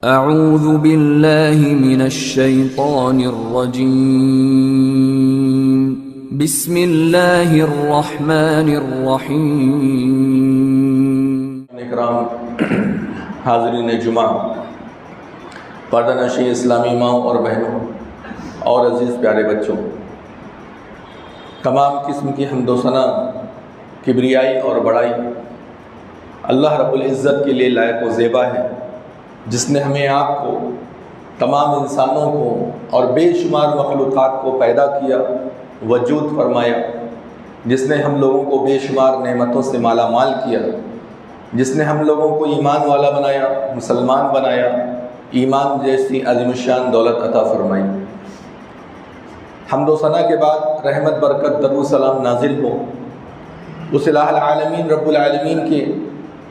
اعوذ باللہ من الشیطان الرجیم بسم اللہ الرحمن الرحیم۔ اکرام حاضرین جمعہ، پردہ نشین اسلامی ماؤں اور بہنوں اور عزیز پیارے بچوں، تمام قسم کی حمد و ثنا، کبریائی اور بڑائی اللہ رب العزت کے لیے لائق و زیبا ہے، جس نے ہمیں آپ کو، تمام انسانوں کو اور بے شمار مخلوقات کو پیدا کیا، وجود فرمایا، جس نے ہم لوگوں کو بے شمار نعمتوں سے مالا مال کیا، جس نے ہم لوگوں کو ایمان والا بنایا، مسلمان بنایا، ایمان جیسی عظیم الشان دولت عطا فرمائی۔ حمد و ثنا کے بعد رحمت، برکت، درود و سلام نازل ہو اس الہ العالمین رب العالمین کے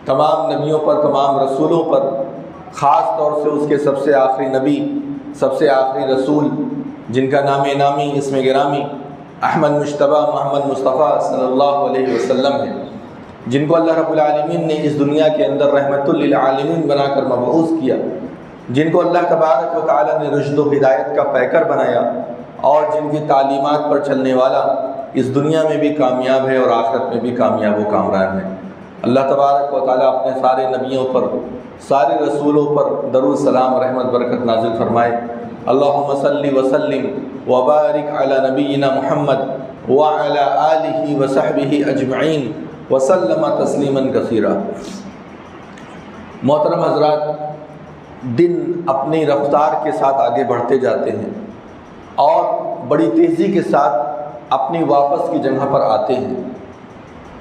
تمام نبیوں پر، تمام رسولوں پر، خاص طور سے اس کے سب سے آخری نبی، سب سے آخری رسول، جن کا نام نامی، اسم گرامی احمد مجتبی محمد مصطفیٰ صلی اللہ علیہ وسلم ہے، جن کو اللہ رب العالمین نے اس دنیا کے اندر رحمت للعالمین بنا کر مبعوث کیا، جن کو اللہ تبارک و تعالی نے رشد و ہدایت کا پیکر بنایا، اور جن کی تعلیمات پر چلنے والا اس دنیا میں بھی کامیاب ہے اور آخرت میں بھی کامیاب و کامران ہے۔ اللہ تبارک و تعالی اپنے سارے نبیوں پر، سارے رسولوں پر درود سلام، رحمت، برکت نازل فرمائے۔ اللہم صلی وسلم وبارک علی نبینا محمد وعلی آلہ وصحبہ اجمعین وسلم تسلیما کثیرا۔ محترم حضرات، دن اپنی رفتار کے ساتھ آگے بڑھتے جاتے ہیں اور بڑی تیزی کے ساتھ اپنی واپس کی جگہ پر آتے ہیں۔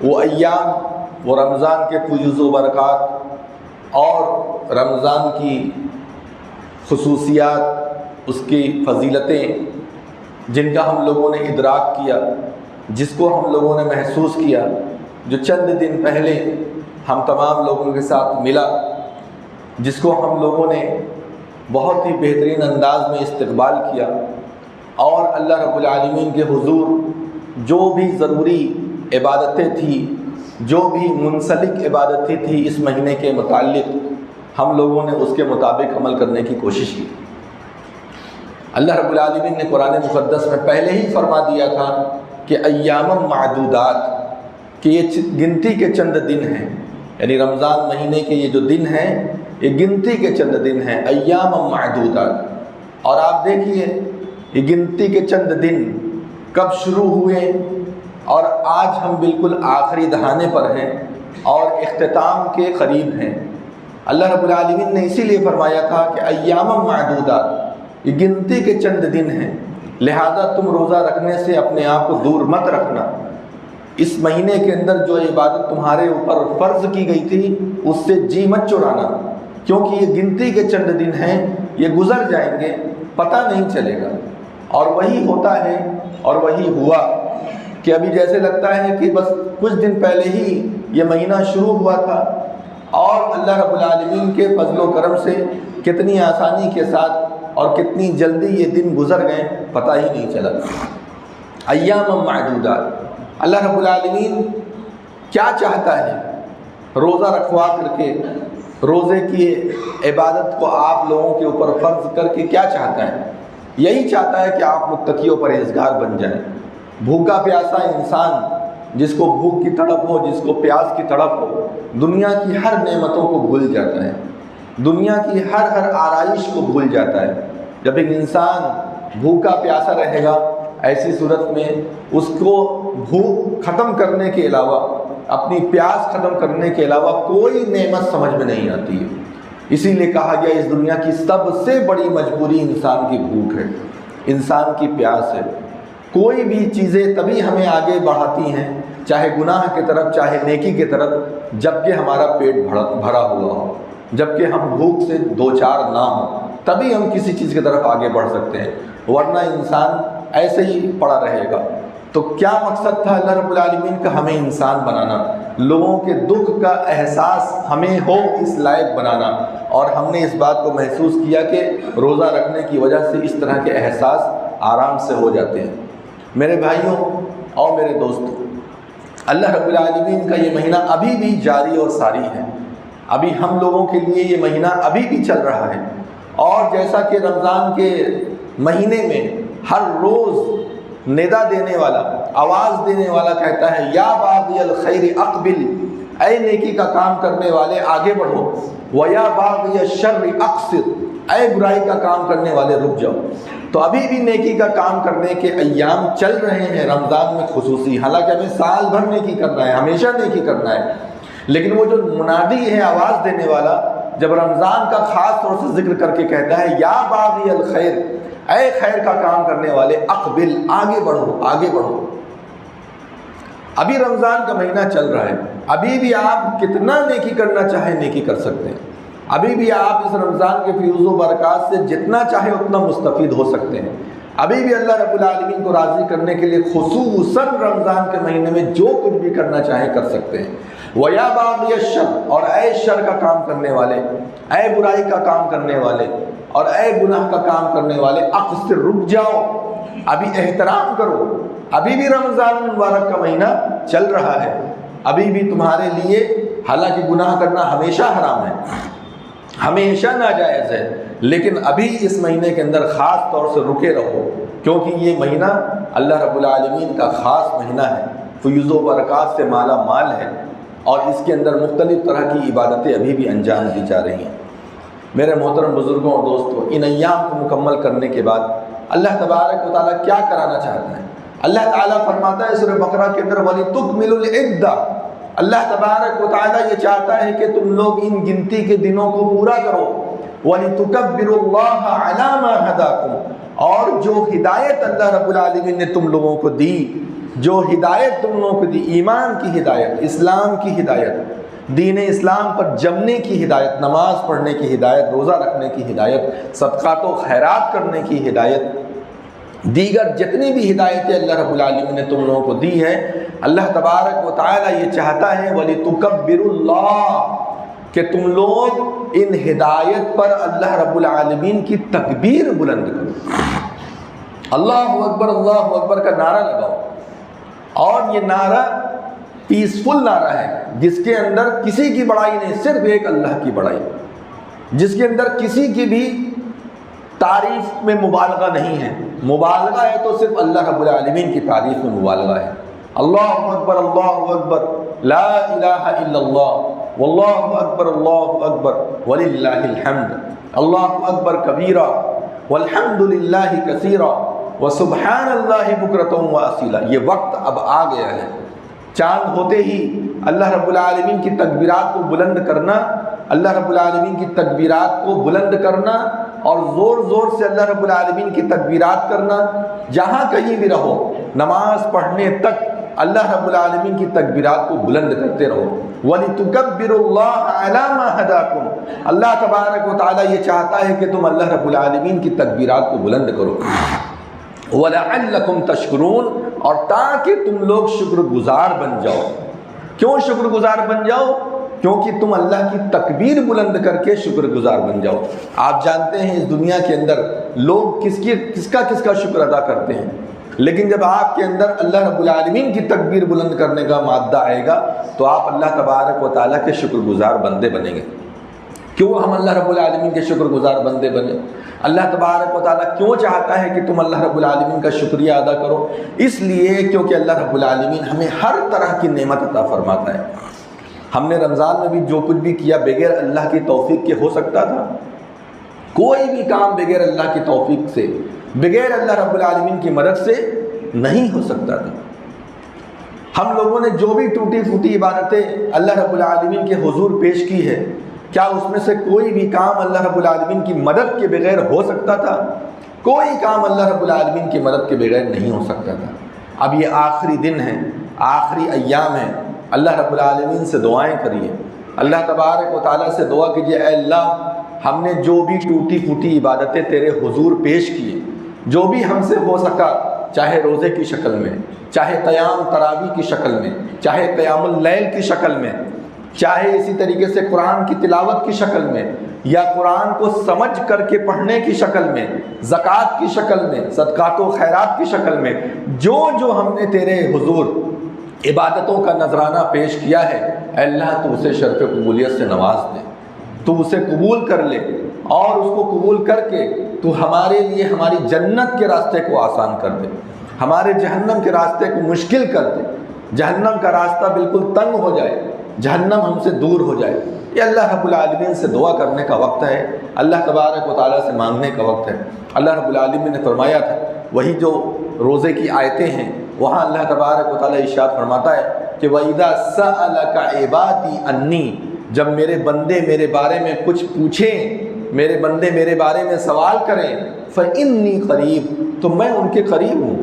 وہ ایام، وہ رمضان کے فیوز و برکات اور رمضان کی خصوصیات، اس کی فضیلتیں، جن کا ہم لوگوں نے ادراک کیا، جس کو ہم لوگوں نے محسوس کیا، جو چند دن پہلے ہم تمام لوگوں کے ساتھ ملا، جس کو ہم لوگوں نے بہت ہی بہترین انداز میں استقبال کیا، اور اللہ رب العالمین کے حضور جو بھی ضروری عبادتیں تھیں، جو بھی منسلک عبادتیں تھیں اس مہینے کے متعلق، ہم لوگوں نے اس کے مطابق عمل کرنے کی کوشش کی۔ اللہ رب العالمین نے قرآن مقدس میں پہلے ہی فرما دیا تھا کہ ایام معدودات، کہ یہ گنتی کے چند دن ہیں، یعنی رمضان مہینے کے یہ جو دن ہیں یہ گنتی کے چند دن ہیں، ایام معدودات۔ اور آپ دیکھیے یہ گنتی کے چند دن کب شروع ہوئے، اور آج ہم بالکل آخری دہانے پر ہیں اور اختتام کے قریب ہیں۔ اللہ رب العالمین نے اسی لیے فرمایا تھا کہ ایام معدودات، یہ گنتی کے چند دن ہیں، لہذا تم روزہ رکھنے سے اپنے آپ کو دور مت رکھنا۔ اس مہینے کے اندر جو عبادت تمہارے اوپر فرض کی گئی تھی اس سے جی مت چرانا، کیونکہ یہ گنتی کے چند دن ہیں، یہ گزر جائیں گے، پتہ نہیں چلے گا۔ اور وہی ہوتا ہے اور وہی ہوا کہ ابھی جیسے لگتا ہے کہ بس کچھ دن پہلے ہی یہ مہینہ شروع ہوا تھا، اور اللہ رب العالمین کے فضل و کرم سے کتنی آسانی کے ساتھ اور کتنی جلدی یہ دن گزر گئے، پتہ ہی نہیں چلا۔ ایام معدودات، اللہ رب العالمین کیا چاہتا ہے؟ روزہ رکھوا کر کے، روزے کی عبادت کو آپ لوگوں کے اوپر فرض کر کے کیا چاہتا ہے؟ یہی چاہتا ہے کہ آپ متقی و پرہیزگار بن جائیں۔ بھوکا پیاسا انسان، جس کو بھوک کی تڑپ ہو، جس کو پیاس کی تڑپ ہو، دنیا کی ہر نعمتوں کو بھول جاتا ہے، دنیا کی ہر آرائش کو بھول جاتا ہے۔ جب ایک انسان بھوکا پیاسا رہے گا، ایسی صورت میں اس کو بھوک ختم کرنے کے علاوہ، اپنی پیاس ختم کرنے کے علاوہ کوئی نعمت سمجھ میں نہیں آتی ہے۔ اسی لیے کہا گیا اس دنیا کی سب سے بڑی مجبوری انسان کی بھوک ہے، انسان کی پیاس ہے۔ کوئی بھی چیزیں تبھی ہمیں آگے بڑھاتی ہیں، چاہے گناہ کی طرف چاہے نیکی کی طرف، جبکہ ہمارا پیٹ بھرا ہوا ہو، جبکہ ہم بھوک سے دوچار نہ ہوں، تبھی ہم کسی چیز کی طرف آگے بڑھ سکتے ہیں، ورنہ انسان ایسے ہی پڑا رہے گا۔ تو کیا مقصد تھا اللہ رب العالمین کا؟ ہمیں انسان بنانا، لوگوں کے دکھ کا احساس ہمیں ہو اس لائق بنانا، اور ہم نے اس بات کو محسوس کیا کہ روزہ رکھنے کی وجہ سے اس طرح کے احساس آرام سے ہو جاتے ہیں۔ میرے بھائیوں اور میرے دوستوں، اللہ رب العالمین کا یہ مہینہ ابھی بھی جاری اور ساری ہے، ابھی ہم لوگوں کے لیے یہ مہینہ ابھی بھی چل رہا ہے، اور جیسا کہ رمضان کے مہینے میں ہر روز ندا دینے والا، آواز دینے والا کہتا ہے یا باغی الخیر اقبل، اے نیکی کا کام کرنے والے آگے بڑھو، ویا باغی الشر اقصر، اے برائی کا کام کرنے والے رک جاؤ۔ تو ابھی بھی نیکی کا کام کرنے کے ایام چل رہے ہیں رمضان میں خصوصی، حالانکہ ہمیں سال بھر نیکی کرنا ہے، ہمیشہ نیکی کرنا ہے، لیکن وہ جو منادی ہے، آواز دینے والا، جب رمضان کا خاص طور سے ذکر کر کے کہتا ہے یا باغی الخیر، اے خیر کا کام کرنے والے اقبل، آگے بڑھو آگے بڑھو۔ ابھی رمضان کا مہینہ چل رہا ہے، ابھی بھی آپ کتنا نیکی کرنا چاہیں نیکی کر سکتے ہیں، ابھی بھی آپ اس رمضان کے فیوز و برکات سے جتنا چاہے اتنا مستفید ہو سکتے ہیں، ابھی بھی اللہ رب العالمین کو راضی کرنے کے لیے خصوصاً رمضان کے مہینے میں جو کچھ بھی کرنا چاہیں کر سکتے ہیں۔ وَيَا بَاغِيَ الشَّرِّ، اور اے شر کا کام کرنے والے، اے برائی کا کام کرنے والے، اور اے گناہ کا کام کرنے والے، اقصر، رک جاؤ، ابھی احترام کرو، ابھی بھی رمضان مبارک کا مہینہ چل رہا ہے، ابھی بھی تمہارے لیے، حالانکہ گناہ کرنا ہمیشہ حرام ہے، ہمیشہ ناجائز ہے، لیکن ابھی اس مہینے کے اندر خاص طور سے رکے رہو، کیونکہ یہ مہینہ اللہ رب العالمین کا خاص مہینہ ہے، فیوز و برکات سے مالا مال ہے، اور اس کے اندر مختلف طرح کی عبادتیں ابھی بھی انجام دی جا رہی ہیں۔ میرے محترم بزرگوں اور دوستوں، ان ایام کو مکمل کرنے کے بعد اللہ تبارک و تعالیٰ کیا کرانا چاہتا ہے؟ اللہ تعالیٰ فرماتا ہے سورہ بقرہ کے اندر وَلِتُكْمِلُوا الْعِدَّةَ، اللہ تبارک و تعالیٰ یہ چاہتا ہے کہ تم لوگ ان گنتی کے دنوں کو پورا کرو، وَلِتُكَبِّرُوا اللَّهَ عَلَىٰ مَا هَدَاكُمْ، اور جو ہدایت اللہ رب العالمین نے تم لوگوں کو دی، جو ہدایت تم لوگوں کو دی، ایمان کی ہدایت، اسلام کی ہدایت، دین اسلام پر جمنے کی ہدایت، نماز پڑھنے کی ہدایت، روزہ رکھنے کی ہدایت، صدقات و خیرات کرنے کی ہدایت، دیگر جتنی بھی ہدایتیں اللہ رب العالمین نے تم لوگوں کو دی ہے، اللہ تبارک و تعالیٰ یہ چاہتا ہے وَلِتُكَبِّرُوا اللَّهَ، کہ تم لوگ ان ہدایت پر اللہ رب العالمین کی تکبیر بلند کرو، اللہ اکبر کا نعرہ لگاؤ، اور یہ نعرہ پیسفل نعرہ ہے، جس کے اندر کسی کی بڑائی نہیں، صرف ایک اللہ کی بڑائی، جس کے اندر کسی کی بھی تعریف میں مبالغہ نہیں ہے، مبالغہ ہے تو صرف اللہ رب العالمین کی تعریف میں مبالغہ ہے۔ اللہ اکبر لا الہ الا اللہ، واللہ اکبر وللہ الحمد، اللہ اکبر کبیرہ والحمد للہ کثیرہ وسبحان اللہ بکرۃ واصیلا۔ یہ وقت اب آ گیا ہے، چاند ہوتے ہی اللہ رب العالمین کی تکبیرات کو بلند کرنا، اللہ رب العالمین کی تکبیرات کو بلند کرنا، اور زور زور سے اللہ رب العالمین کی تکبیرات کرنا، جہاں کہیں بھی رہو، نماز پڑھنے تک اللہ رب العالمین کی تکبیرات کو بلند کرتے رہو۔ وَلِتُكَبِّرُوا اللَّهَ عَلَىٰ مَا هَدَاكُمْ، اللہ تبارک و تعالیٰ یہ چاہتا ہے کہ تم اللہ رب العالمین کی تکبیرات کو بلند کرو۔ وَلَعَلَّكُمْ تَشْكُرُونَ، اور تاکہ تم لوگ شکر گزار بن جاؤ۔ کیوں شکر گزار بن جاؤ؟ کیونکہ تم اللہ کی تکبیر بلند کر کے شکر گزار بن جاؤ۔ آپ جانتے ہیں اس دنیا کے اندر لوگ کس کا شکر ادا کرتے ہیں، لیکن جب آپ کے اندر اللہ رب العالمین کی تکبیر بلند کرنے کا مادہ آئے گا تو آپ اللہ تبارک و تعالیٰ کے شکر گزار بندے بنیں گے۔ کیوں ہم اللہ رب العالمین کے شکر گزار بندے بنیں؟ اللہ تبارک و تعالیٰ کیوں چاہتا ہے کہ تم اللہ رب العالمین کا شکریہ ادا کرو؟ اس لیے کیونکہ اللہ رب العالمین ہمیں ہر طرح کی نعمت عطا فرماتا ہے۔ ہم نے رمضان میں بھی جو کچھ بھی کیا بغیر اللہ کی توفیق کے ہو سکتا تھا؟ کوئی بھی کام بغیر اللہ کی توفیق سے، بغیر اللہ رب العالمین کی مدد سے نہیں ہو سکتا تھا۔ ہم لوگوں نے جو بھی ٹوٹی پھوٹی عبادتیں اللہ رب العالمین کے حضور پیش کی ہے، کیا اس میں سے کوئی بھی کام اللہ رب العالمین کی مدد کے بغیر ہو سکتا تھا؟ کوئی کام اللہ رب العالمین کی مدد کے بغیر نہیں ہو سکتا تھا۔ اب یہ آخری دن ہے، آخری ایام ہے، اللہ رب العالمین سے دعائیں کریے، اللہ تبارک و تعالیٰ سے دعا کیجیے، اے اللہ ہم نے جو بھی ٹوٹی پھوٹی عبادتیں تیرے حضور پیش کیے، جو بھی ہم سے ہو سکا، چاہے روزے کی شکل میں، چاہے قیام تراویح کی شکل میں، چاہے قیام اللیل کی شکل میں، چاہے اسی طریقے سے قرآن کی تلاوت کی شکل میں، یا قرآن کو سمجھ کر کے پڑھنے کی شکل میں، زکوٰۃ کی شکل میں، صدقات و خیرات کی شکل میں، جو ہم نے تیرے حضور عبادتوں کا نذرانہ پیش کیا ہے، اے اللہ تو اسے شرف قبولیت سے نواز دے۔ تو اسے قبول کر لے اور اس کو قبول کر کے تو ہمارے لیے ہماری جنت کے راستے کو آسان کر دے، ہمارے جہنم کے راستے کو مشکل کر دے، جہنم کا راستہ بالکل تنگ ہو جائے، جہنم ہم سے دور ہو جائے۔ یہ اللہ رب العالمین سے دعا کرنے کا وقت ہے، اللہ تبارک و تعالیٰ سے مانگنے کا وقت ہے۔ اللہ رب العالمین نے فرمایا تھا، وہی جو روزے کی آیتیں ہیں وہاں اللہ تبارک و تعالیٰ ارشاد فرماتا ہے کہ وَإِذَا سَأَلَكَ عِبَادِي عَنِّي، جب میرے بندے میرے بارے میں کچھ پوچھیں، میرے بندے میرے بارے میں سوال کریں، فَإِنِّي قَرِيب، تو میں ان کے قریب ہوں،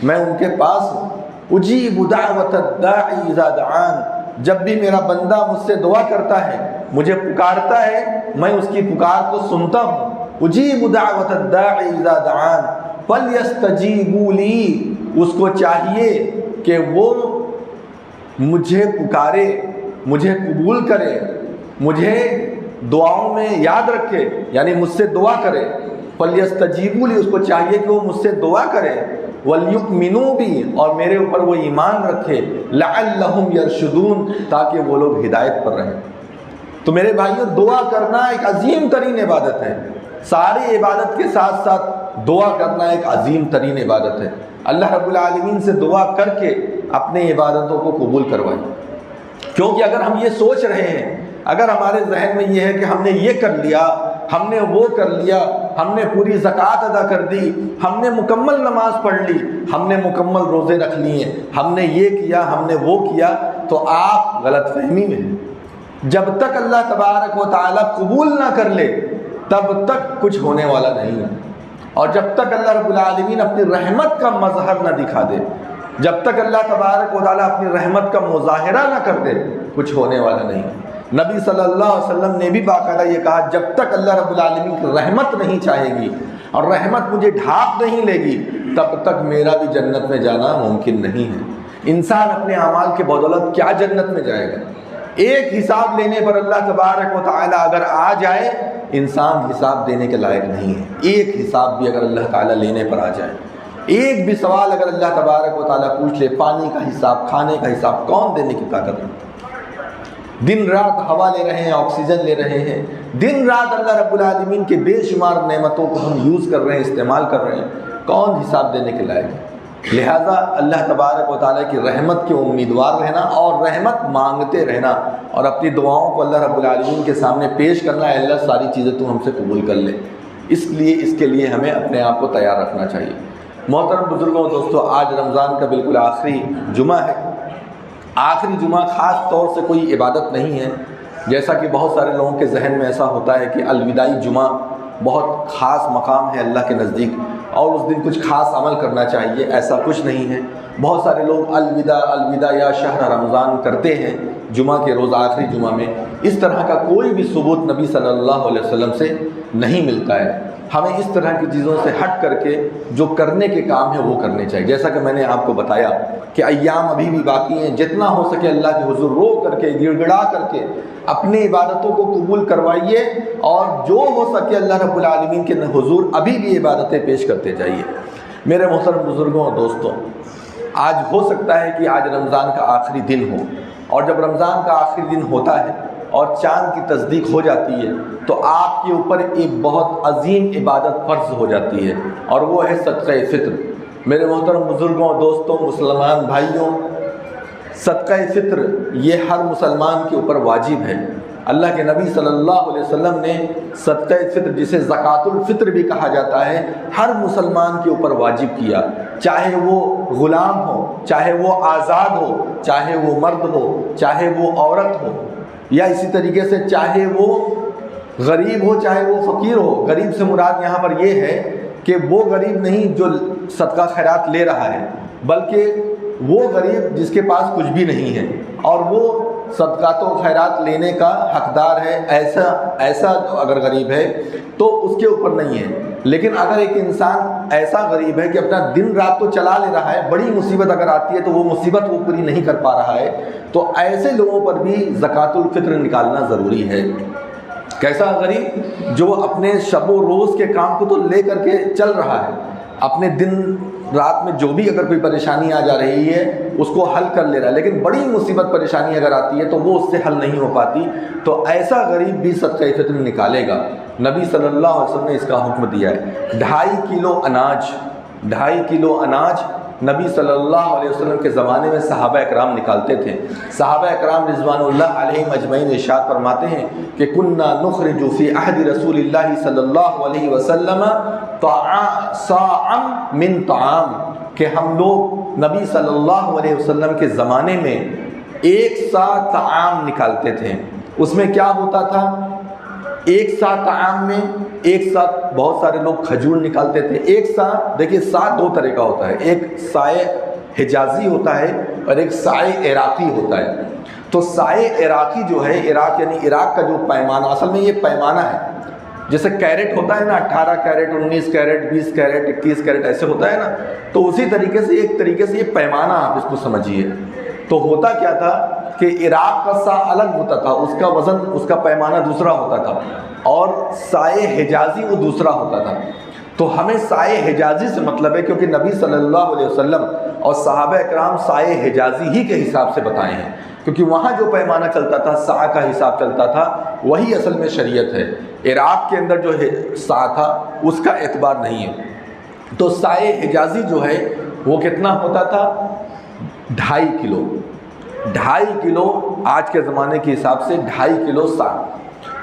میں ان کے پاس ہوں۔ اُجِيبُ دَعْوَةَ الدَّاعِ إِذَا دَعَانِ، جب بھی میرا بندہ مجھ سے دعا کرتا ہے، مجھے پکارتا ہے، میں اس کی پکار کو سنتا ہوں۔ اجیب دعوت الداعِ اذا دعان فلیستجیبوا لی، اس کو چاہیے کہ وہ مجھے پکارے، مجھے قبول کرے، مجھے دعاؤں میں یاد رکھے، یعنی مجھ سے دعا کرے۔ فلیستجیبوا لی، اس کو چاہیے کہ وہ مجھ سے دعا کرے۔ وَلْيُؤْمِنُوا بِي، اور میرے اوپر وہ ایمان رکھے۔ لَعَلَّهُمْ يَرْشُدُونَ، تاکہ وہ لوگ ہدایت پر رہیں۔ تو میرے بھائیوں، دعا کرنا ایک عظیم ترین عبادت ہے، ساری عبادت کے ساتھ ساتھ دعا کرنا ایک عظیم ترین عبادت ہے۔ اللہ رب العالمین سے دعا کر کے اپنے عبادتوں کو قبول کروائیں، کیونکہ اگر ہم یہ سوچ رہے ہیں، اگر ہمارے ذہن میں یہ ہے کہ ہم نے یہ کر لیا، ہم نے وہ کر لیا، ہم نے پوری زکوٰۃ ادا کر دی، ہم نے مکمل نماز پڑھ لی، ہم نے مکمل روزے رکھ لیے، ہم نے یہ کیا، ہم نے وہ کیا، تو آپ غلط فہمی میں ہیں۔ جب تک اللہ تبارک و تعالیٰ قبول نہ کر لے تب تک کچھ ہونے والا نہیں ہے، اور جب تک اللہ رب العالمین اپنی رحمت کا مظہر نہ دکھا دے، جب تک اللہ تبارک و تعالیٰ اپنی رحمت کا مظاہرہ نہ کر دے، کچھ ہونے والا نہیں ہے۔ نبی صلی اللہ علیہ وسلم نے بھی باقاعدہ یہ کہا، جب تک اللہ رب العالمین کی رحمت نہیں چاہے گی اور رحمت مجھے ڈھانپ نہیں لے گی، تب تک میرا بھی جنت میں جانا ممکن نہیں ہے۔ انسان اپنے اعمال کے بدولت کیا جنت میں جائے گا؟ ایک حساب لینے پر اللہ تبارک و تعالیٰ اگر آ جائے، انسان حساب دینے کے لائق نہیں ہے۔ ایک حساب بھی اگر اللہ تعالیٰ لینے پر آ جائے، ایک بھی سوال اگر اللہ تبارک و تعالیٰ پوچھ لے، پانی کا حساب، کھانے کا حساب کون دینے کی طاقت ہے؟ دن رات ہوا لے رہے ہیں، آکسیجن لے رہے ہیں، دن رات اللہ رب العالمین کے بے شمار نعمتوں کو ہم یوز کر رہے ہیں، استعمال کر رہے ہیں، کون حساب دینے کے لائق ہے؟ لہذا اللہ تبارک و تعالیٰ کی رحمت کے امیدوار رہنا اور رحمت مانگتے رہنا، اور اپنی دعاؤں کو اللہ رب العالمین کے سامنے پیش کرنا ہے، اللہ ساری چیزیں تو ہم سے قبول کر لے۔ اس کے لیے ہمیں اپنے آپ کو تیار رکھنا چاہیے۔ محترم بزرگوں، دوستو، آج رمضان کا بالکل آخری جمعہ ہے۔ آخری جمعہ خاص طور سے کوئی عبادت نہیں ہے، جیسا کہ بہت سارے لوگوں کے ذہن میں ایسا ہوتا ہے کہ الوداعی جمعہ بہت خاص مقام ہے اللہ کے نزدیک اور اس دن کچھ خاص عمل کرنا چاہیے، ایسا کچھ نہیں ہے۔ بہت سارے لوگ الوداع الوداع یا شہر رمضان کرتے ہیں جمعہ کے روز، آخری جمعہ میں۔ اس طرح کا کوئی بھی ثبوت نبی صلی اللہ علیہ وسلم سے نہیں ملتا ہے۔ ہمیں اس طرح کی چیزوں سے ہٹ کر کے جو کرنے کے کام ہیں وہ کرنے چاہیے۔ جیسا کہ میں نے آپ کو بتایا کہ ایام ابھی بھی باقی ہیں، جتنا ہو سکے اللہ کے حضور رو کر کے، گڑ گڑا کر کے اپنی عبادتوں کو قبول کروائیے، اور جو ہو سکے اللہ رب العالمین کے حضور ابھی بھی عبادتیں پیش کرتے جائیے۔ میرے محترم بزرگوں اور دوستوں، آج ہو سکتا ہے کہ آج رمضان کا آخری دن ہو، اور جب رمضان کا آخری دن ہوتا ہے اور چاند کی تصدیق ہو جاتی ہے تو آپ کے اوپر ایک بہت عظیم عبادت فرض ہو جاتی ہے، اور وہ ہے صدقہ فطر۔ میرے محترم بزرگوں اور دوستوں، مسلمان بھائیوں، صدقہ فطر یہ ہر مسلمان کے اوپر واجب ہے۔ اللہ کے نبی صلی اللہ علیہ وسلم نے صدقہ فطر، جسے زکوٰۃ الفطر بھی کہا جاتا ہے، ہر مسلمان کے اوپر واجب کیا، چاہے وہ غلام ہو، چاہے وہ آزاد ہو، چاہے وہ مرد ہو، چاہے وہ عورت ہو، یا اسی طریقے سے چاہے وہ غریب ہو، چاہے وہ فقیر ہو۔ غریب سے مراد یہاں پر یہ ہے کہ وہ غریب نہیں جو صدقہ خیرات لے رہا ہے، بلکہ وہ غریب جس کے پاس کچھ بھی نہیں ہے اور وہ صدقات و خیرات لینے کا حقدار ہے، ایسا اگر غریب ہے تو اس کے اوپر نہیں ہے۔ لیکن اگر ایک انسان ایسا غریب ہے کہ اپنا دن رات تو چلا لے رہا ہے، بڑی مصیبت اگر آتی ہے تو وہ مصیبت وہ پوری نہیں کر پا رہا ہے، تو ایسے لوگوں پر بھی زکوٰۃ الفطر نکالنا ضروری ہے۔ کیسا غریب؟ جو اپنے شب و روز کے کام کو تو لے کر کے چل رہا ہے، اپنے دن رات میں جو بھی اگر کوئی پریشانی آ جا رہی ہے اس کو حل کر لے رہا ہے، لیکن بڑی مصیبت پریشانی اگر آتی ہے تو وہ اس سے حل نہیں ہو پاتی، تو ایسا غریب بھی صدقہ فطر نکالے گا۔ نبی صلی اللہ علیہ وسلم نے اس کا حکم دیا ہے۔ 2.5 کلو اناج نبی صلی اللہ علیہ وسلم کے زمانے میں صحابہ اکرام نکالتے تھے۔ صحابہ اکرام رضوان اللہ علیہم اجمعین ارشاد فرماتے ہیں کہ کنا نخرج فی عہد رسول اللہ صلی اللہ علیہ وسلم صاعا من طعام، کہ ہم لوگ نبی صلی اللہ علیہ وسلم کے زمانے میں 1 سا طعام نکالتے تھے۔ اس میں کیا ہوتا تھا؟ 1 سا طعام میں 1 سا بہت سارے لوگ کھجور نکالتے تھے۔ 1 سا، دیکھیے سا 2 طرح کا ہوتا ہے، ایک سائے حجازی ہوتا ہے اور ایک سائے عراقی ہوتا ہے۔ تو سائے عراقی جو ہے، عراق یعنی عراق کا جو پیمانہ، اصل میں یہ پیمانہ ہے، جیسے کیرٹ ہوتا ہے نا، 18 کیرٹ 19 کیرٹ 20 کیرٹ 21 کیرٹ ایسے ہوتا ہے نا، تو اسی طریقے سے ایک طریقے سے یہ پیمانہ آپ اس کو سمجھیے۔ تو ہوتا کیا تھا کہ عراق کا سا الگ ہوتا تھا، اس کا وزن، اس کا پیمانہ دوسرا ہوتا تھا، اور سائے حجازی وہ دوسرا ہوتا تھا۔ تو ہمیں سائے حجازی سے مطلب ہے، کیونکہ نبی صلی اللہ علیہ وسلم اور صحابہ اکرام سائے حجازی ہی کے حساب سے بتائے ہیں، کیونکہ وہاں جو پیمانہ چلتا تھا، سا کا حساب چلتا تھا، وہی اصل میں شریعت ہے۔ عراق کے اندر جو ہے سا تھا، اس کا اعتبار نہیں ہے۔ تو سائے حجازی جو ہے وہ کتنا ہوتا تھا؟ 2.5 کلو۔ 2.5 کلو آج کے زمانے کے حساب سے 2.5 کلو سا۔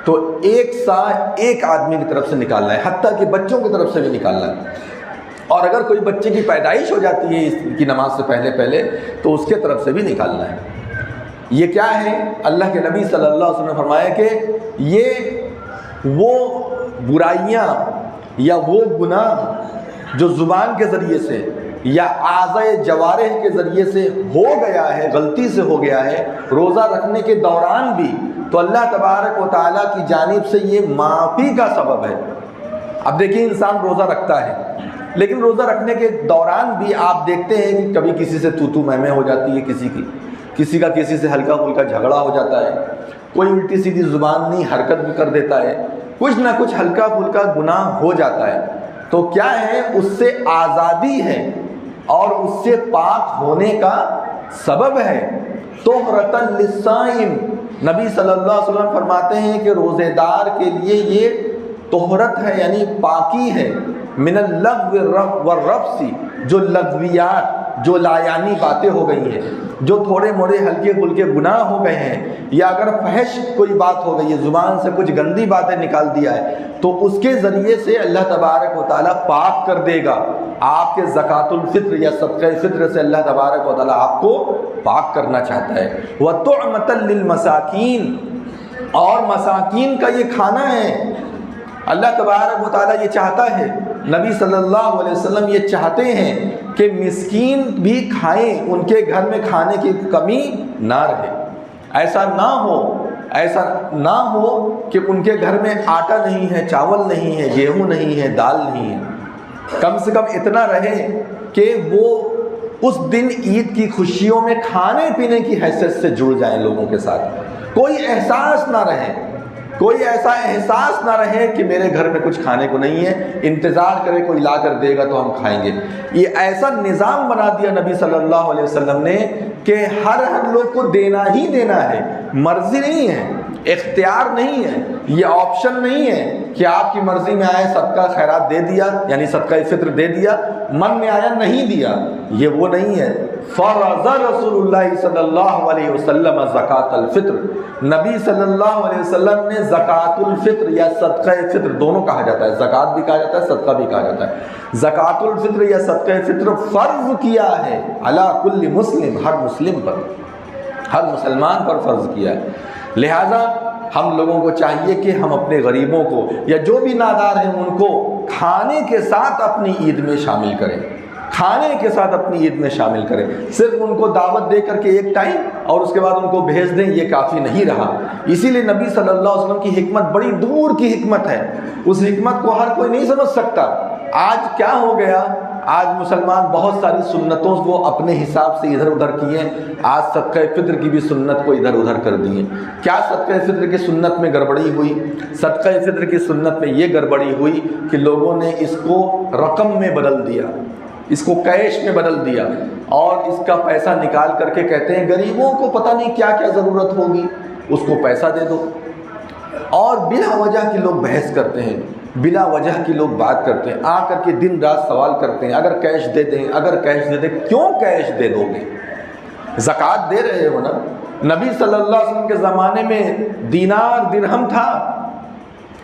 تو 1 سا ایک آدمی کی طرف سے نکالنا ہے، حتیٰ کہ بچوں کی طرف سے بھی نکالنا ہے، اور اگر کوئی بچے کی پیدائش ہو جاتی ہے اس کی نماز سے پہلے تو اس کے طرف سے بھی نکالنا ہے۔ یہ کیا ہے؟ اللہ کے نبی صلی اللہ علیہ وسلم نے فرمایا کہ یہ وہ برائیاں یا وہ گناہ جو زبان کے ذریعے سے یا اعضائے جوارح کے ذریعے سے ہو گیا ہے، غلطی سے ہو گیا ہے روزہ رکھنے کے دوران بھی، تو اللہ تبارک و تعالیٰ کی جانب سے یہ معافی کا سبب ہے۔ اب دیکھیے انسان روزہ رکھتا ہے، لیکن روزہ رکھنے کے دوران بھی آپ دیکھتے ہیں کہ کبھی کسی سے تو میں ہو جاتی ہے، کسی کا کسی سے ہلکا پھلکا جھگڑا ہو جاتا ہے، کوئی الٹی سیدھی زبانی حرکت بھی کر دیتا ہے، کچھ نہ کچھ ہلکا پھلکا گناہ ہو جاتا ہے۔ تو کیا ہے؟ اس سے آزادی ہے اور اس سے پاک ہونے کا سبب ہے۔ طہرۃ للصائم، نبی صلی اللہ علیہ وسلم فرماتے ہیں کہ روزے دار کے لیے یہ طہرت ہے، یعنی پاکی ہے، من اللغو والرفث، جو لغویات، جو لایانی باتیں ہو گئی ہیں، جو تھوڑے موڑے ہلکے پھلکے گناہ ہو گئے ہیں، یا اگر فحش کوئی بات ہو گئی ہے، زبان سے کچھ گندی باتیں نکال دیا ہے، تو اس کے ذریعے سے اللہ تبارک و تعالیٰ پاک کر دے گا۔ آپ کے زکوٰۃ الفطر یا صدقہ فطر سے اللہ تبارک و تعالیٰ آپ کو پاک کرنا چاہتا ہے۔ وَطُعْمَةً لِّلْمَسَاكِينَ، اور مساکین کا یہ کھانا ہے۔ اللہ تبارک و تعالیٰ یہ چاہتا ہے، نبی صلی اللہ علیہ وسلم یہ چاہتے ہیں کہ مسکین بھی کھائیں، ان کے گھر میں کھانے کی کمی نہ رہے۔ ایسا نہ ہو کہ ان کے گھر میں آٹا نہیں ہے، چاول نہیں ہے، گیہوں نہیں ہے، دال نہیں ہے۔ کم سے کم اتنا رہے کہ وہ اس دن عید کی خوشیوں میں کھانے پینے کی حیثیت سے جڑ جائیں لوگوں کے ساتھ۔ کوئی احساس نہ رہے، کوئی ایسا احساس نہ رہے کہ میرے گھر میں کچھ کھانے کو نہیں ہے، انتظار کرے کوئی لا کر دے گا تو ہم کھائیں گے۔ یہ ایسا نظام بنا دیا نبی صلی اللہ علیہ وسلم نے کہ ہر لوگ کو دینا ہی دینا ہے، مرضی نہیں ہے، اختیار نہیں ہے، یہ آپشن نہیں ہے کہ آپ کی مرضی میں آئے صدقہ خیرات دے دیا، یعنی صدقہ فطر دے دیا، من میں آیا نہیں دیا، یہ وہ نہیں ہے۔ فرض رسول اللہ صلی اللہ علیہ وسلم زکوٰۃ الفطر، نبی صلی اللہ علیہ وسلم نے زکوٰۃ الفطر یا صدقہ فطر دونوں کہا جاتا ہے، زکوٰۃ بھی کہا جاتا ہے، صدقہ بھی کہا جاتا ہے۔ زکوٰۃ الفطر یا صدقہ فطر فرض کیا ہے علی کل مسلم، ہر مسلم پر، ہر مسلمان پر فرض کیا ہے۔ لہذا ہم لوگوں کو چاہیے کہ ہم اپنے غریبوں کو یا جو بھی نادار ہیں ان کو کھانے کے ساتھ اپنی عید میں شامل کریں، کھانے کے ساتھ اپنی عید میں شامل کریں۔ صرف ان کو دعوت دے کر کے ایک ٹائم اور اس کے بعد ان کو بھیج دیں، یہ کافی نہیں رہا۔ اسی لیے نبی صلی اللہ علیہ وسلم کی حکمت بڑی دور کی حکمت ہے، اس حکمت کو ہر کوئی نہیں سمجھ سکتا۔ آج کیا ہو گیا؟ آج مسلمان بہت ساری سنتوں کو اپنے حساب سے ادھر ادھر کیے، آج صدقہ فطر کی بھی سنت کو ادھر ادھر کر دیے۔ کیا صدقہ فطر کی سنت میں گڑبڑی ہوئی؟ صدقہ فطر کی سنت میں یہ گڑبڑی ہوئی کہ لوگوں نے اس کو رقم میں بدل دیا، اس کو کیش میں بدل دیا، اور اس کا پیسہ نکال کر کے کہتے ہیں غریبوں کو پتہ نہیں کیا کیا ضرورت ہوگی، اس کو پیسہ دے دو۔ اور بلا وجہ کی لوگ بحث کرتے ہیں، بلا وجہ کی لوگ بات کرتے ہیں، آ کر کے دن رات سوال کرتے ہیں اگر کیش دے دیں، اگر کیش دے دیں۔ کیوں کیش دے دو گے؟ زکوٰۃ دے رہے ہو نا۔ نبی صلی اللہ علیہ وسلم کے زمانے میں دینار درہم تھا،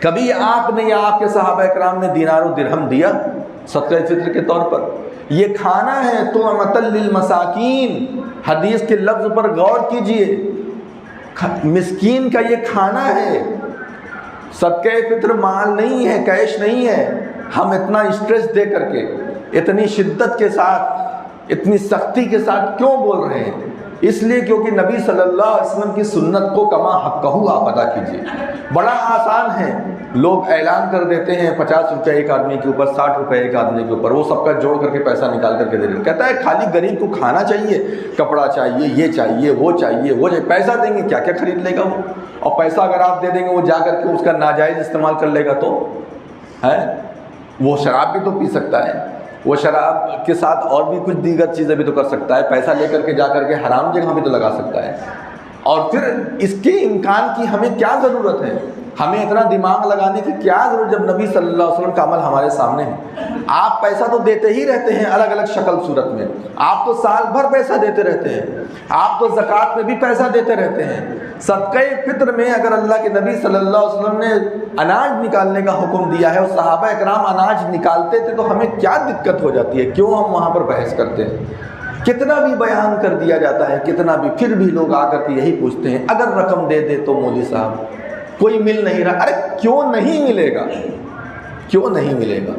کبھی آپ نے یا آپ کے صحابہ کرام نے دینار و درہم دیا صدقہ فطر کے طور پر؟ یہ کھانا ہے طعمۃ للمساکین، حدیث کے لفظ پر غور کیجئے، مسکین کا یہ کھانا ہے۔ صدقہ فطر مال نہیں ہے، کیش نہیں ہے۔ ہم اتنا اسٹریس دے کر کے، اتنی شدت کے ساتھ، اتنی سختی کے ساتھ کیوں بول رہے ہیں؟ اس لیے کیونکہ نبی صلی اللہ علیہ وسلم کی سنت کو کما حقہ آپ ادا کیجیے۔ بڑا آسان ہے، لوگ اعلان کر دیتے ہیں 50 روپے ایک آدمی کے اوپر، 60 روپے ایک آدمی کے اوپر، وہ سب کا جوڑ کر کے پیسہ نکال کر کے دے دیتے، کہتا ہے خالی غریب کو کھانا چاہیے، کپڑا چاہیے، یہ چاہیے، وہ چاہیے، وہ چاہیے۔ پیسہ دیں گے کیا کیا خرید لے گا وہ؟ اور پیسہ اگر آپ دے دیں گے وہ جا کر کے اس کا ناجائز استعمال کر لے گا تو ہے، وہ شراب بھی تو پی سکتا ہے، وہ شراب کے ساتھ اور بھی کچھ دیگر چیزیں بھی تو کر سکتا ہے، پیسہ لے کر کے جا کر کے حرام جگہ بھی تو لگا سکتا ہے۔ اور پھر اس کے امکان کی ہمیں کیا ضرورت ہے؟ ہمیں اتنا دماغ لگانے کی کیا ضرورت جب نبی صلی اللہ علیہ وسلم کا عمل ہمارے سامنے ہے؟ آپ پیسہ تو دیتے ہی رہتے ہیں الگ الگ شکل صورت میں، آپ تو سال بھر پیسہ دیتے رہتے ہیں، آپ تو زکوٰۃ میں بھی پیسہ دیتے رہتے ہیں۔ صدقہ فطر میں اگر اللہ کے نبی صلی اللہ علیہ وسلم نے اناج نکالنے کا حکم دیا ہے اور صحابہ اکرام اناج نکالتے تھے تو ہمیں کیا دقت ہو جاتی ہے؟ کیوں ہم وہاں پر بحث کرتے ہیں؟ کتنا بھی بیان کر دیا جاتا ہے، کتنا بھی، پھر بھی لوگ آ کر کے یہی پوچھتے ہیں اگر رقم دے دے تو مولوی صاحب کوئی مل نہیں رہا۔ ارے کیوں نہیں ملے گا؟ کیوں نہیں ملے گا؟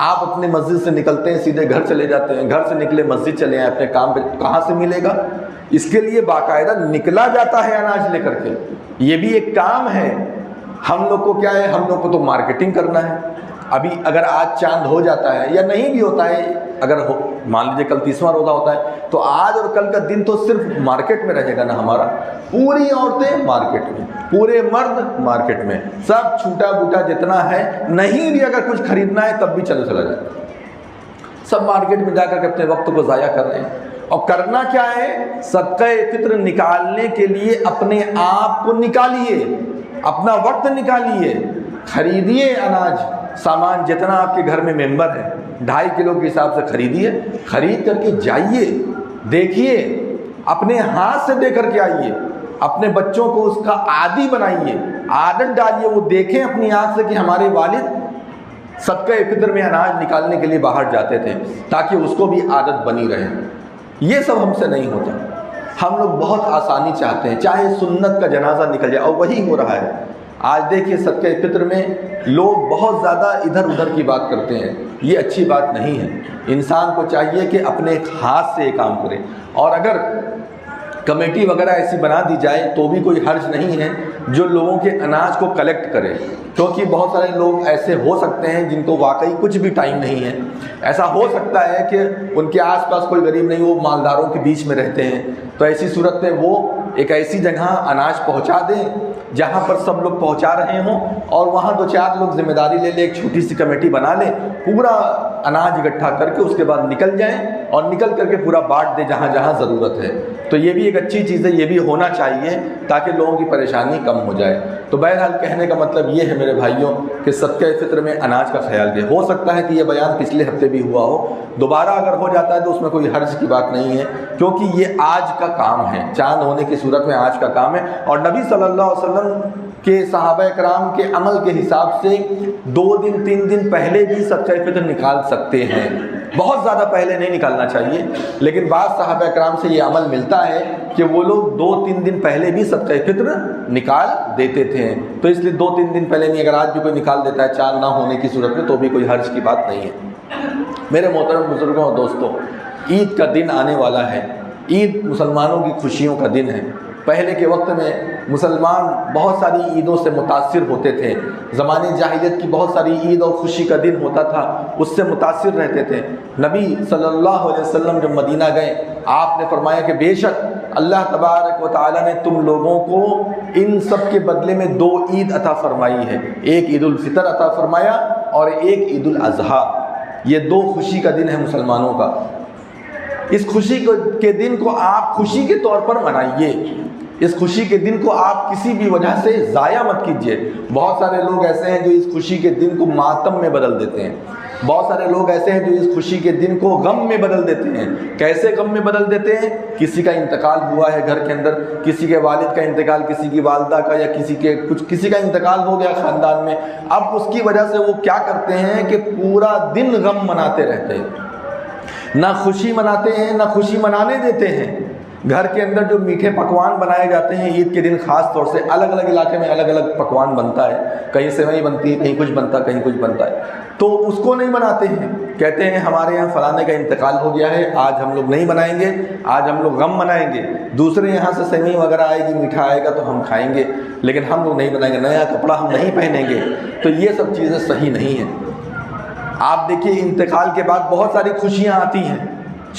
آپ اپنے مسجد سے نکلتے ہیں سیدھے گھر چلے جاتے ہیں، گھر سے نکلے مسجد چلے آئے اپنے کام پہ، کہاں سے ملے گا؟ اس کے لیے باقاعدہ نکلا جاتا ہے اناج لے کر کے، یہ بھی ایک کام ہے۔ ہم لوگ کو کیا ہے، ہم لوگ کو تو مارکیٹنگ کرنا ہے۔ ابھی اگر آج چاند ہو جاتا ہے یا نہیں بھی ہوتا ہے، اگر مان لیجیے کل 30واں روزہ ہوتا ہے تو آج اور کل کا دن تو صرف مارکیٹ میں رہے گا نا ہمارا، پوری عورتیں مارکیٹ میں، پورے مرد مارکیٹ میں، سب چھوٹا بوٹا جتنا ہے، نہیں بھی اگر کچھ خریدنا ہے تب بھی چلا جائے، سب مارکیٹ میں جا کر کے اپنے وقت کو ضائع کر رہے ہیں۔ اور کرنا کیا ہے؟ صدقہ فطر نکالنے کے لیے اپنے آپ کو نکالیے، اپنا وقت نکالیے، خریدیے اناج، سامان جتنا آپ کے گھر میں ممبر ہے 2.5 کلو کے حساب سے خریدیے، خرید کر کے جائیے، دیکھیے، اپنے ہاتھ سے دے کر کے آئیے، اپنے بچوں کو اس کا عادی بنائیے، عادت ڈالیے، وہ دیکھیں اپنی آنکھ سے کہ ہمارے والد صدقہ فطر میں اناج نکالنے کے لیے باہر جاتے تھے، تاکہ اس کو بھی عادت بنی رہے۔ یہ سب ہم سے نہیں ہوتا، ہم لوگ بہت آسانی چاہتے ہیں، چاہے سنت کا جنازہ نکل جائے، اور وہی ہو رہا ہے۔ آج دیکھیے صدقہ فطر میں لوگ بہت زیادہ ادھر ادھر کی بات کرتے ہیں، یہ اچھی بات نہیں ہے۔ انسان کو چاہیے کہ اپنے ہاتھ سے یہ کام کرے، اور اگر کمیٹی وغیرہ ایسی بنا دی جائے تو بھی کوئی حرج نہیں ہے جو لوگوں کے اناج کو کلیکٹ کرے، کیونکہ بہت سارے لوگ ایسے ہو سکتے ہیں جن کو واقعی کچھ بھی ٹائم نہیں ہے۔ ایسا ہو سکتا ہے کہ ان کے آس پاس کوئی غریب نہیں، وہ مالداروں کے بیچ میں رہتے ہیں، تو ایسی صورت میں وہ ایک ایسی جگہ اناج پہنچا دیں جہاں پر سب لوگ پہنچا رہے ہوں، اور وہاں 2-4 لوگ ذمہ داری لے لیں، ایک چھوٹی سی کمیٹی بنا لیں، پورا اناج اکٹھا کر کے اس کے بعد نکل جائیں اور نکل کر کے پورا بانٹ دیں جہاں جہاں ضرورت ہے۔ تو یہ بھی ایک اچھی چیز ہے، یہ بھی ہونا چاہیے تاکہ لوگوں کی پریشانی کم ہو جائے۔ تو بہرحال کہنے کا مطلب یہ ہے میرے بھائیوں کہ صدقہ فطر میں اناج کا خیال دیں۔ ہو سکتا ہے کہ یہ بیان پچھلے ہفتے بھی ہوا ہو، دوبارہ اگر ہو جاتا ہے تو اس میں کوئی حرج کی بات نہیں ہے، کیونکہ یہ آج کا کام ہے، چاند ہونے کی صورت میں آج کا کام ہے۔ اور نبی صلی اللہ علیہ وسلم کہ صحابہ کرام کے عمل کے حساب سے 2 دن 3 دن پہلے بھی صدقہ فطر نکال سکتے ہیں، بہت زیادہ پہلے نہیں نکالنا چاہیے، لیکن بعض صحابہ کرام سے یہ عمل ملتا ہے کہ وہ لوگ 2-3 دن پہلے بھی صدقہ فطر نکال دیتے تھے۔ تو اس لیے 2-3 دن پہلے نہیں، اگر آج بھی کوئی نکال دیتا ہے چاند نہ ہونے کی صورت میں تو بھی کوئی حرج کی بات نہیں ہے۔ میرے محترم بزرگوں اور دوستوں، عید کا دن آنے والا ہے، عید مسلمانوں کی خوشیوں کا دن ہے۔ پہلے کے وقت میں مسلمان بہت ساری عیدوں سے متاثر ہوتے تھے. زمانے جاہلیت کی بہت ساری عید اور خوشی کا دن ہوتا تھا، اس سے متاثر رہتے تھے. نبی صلی اللہ علیہ وسلم جب مدینہ گئے، آپ نے فرمایا کہ بے شک اللہ تبارک و تعالیٰ نے تم لوگوں کو ان سب کے بدلے میں 2 عید عطا فرمائی ہے. ایک عید الفطر عطا فرمایا اور ایک عید الاضحیٰ. یہ 2 خوشی کا دن ہے مسلمانوں کا. اس خوشی کے دن کو آپ خوشی کے طور پر منائیے. اس خوشی کے دن کو آپ کسی بھی وجہ سے ضائع مت کیجیے. بہت سارے لوگ ایسے ہیں جو اس خوشی کے دن کو ماتم میں بدل دیتے ہیں. بہت سارے لوگ ایسے ہیں جو اس خوشی کے دن کو غم میں بدل دیتے ہیں. کیسے غم میں بدل دیتے ہیں؟ کسی کا انتقال ہوا ہے گھر کے اندر، کسی کے والد کا انتقال، کسی کی والدہ کا، یا کسی کا انتقال ہو گیا خاندان میں. اب اس کی وجہ سے وہ کیا کرتے ہیں کہ پورا دن غم مناتے رہتے ہیں، نہ خوشی مناتے ہیں نہ خوشی منانے دیتے ہیں. گھر کے اندر جو میٹھے پکوان بنائے جاتے ہیں عید کے دن، خاص طور سے الگ الگ علاقے میں الگ الگ پکوان بنتا ہے، کہیں سیوئی بنتی ہے، کہیں کچھ بنتا ہے، کہیں کچھ بنتا ہے، تو اس کو نہیں بناتے ہیں. کہتے ہیں ہمارے یہاں فلانے کا انتقال ہو گیا ہے، آج ہم لوگ نہیں بنائیں گے، آج ہم لوگ غم منائیں گے. دوسرے یہاں سے سیوئی وغیرہ آئے گی، میٹھا آئے گا تو ہم کھائیں گے، لیکن ہم لوگ نہیں بنائیں گے، نیا کپڑا ہم نہیں پہنیں گے. تو یہ سب چیزیں صحیح نہیں ہیں. آپ دیکھیے انتقال کے بعد بہت ساری خوشیاں آتی ہیں،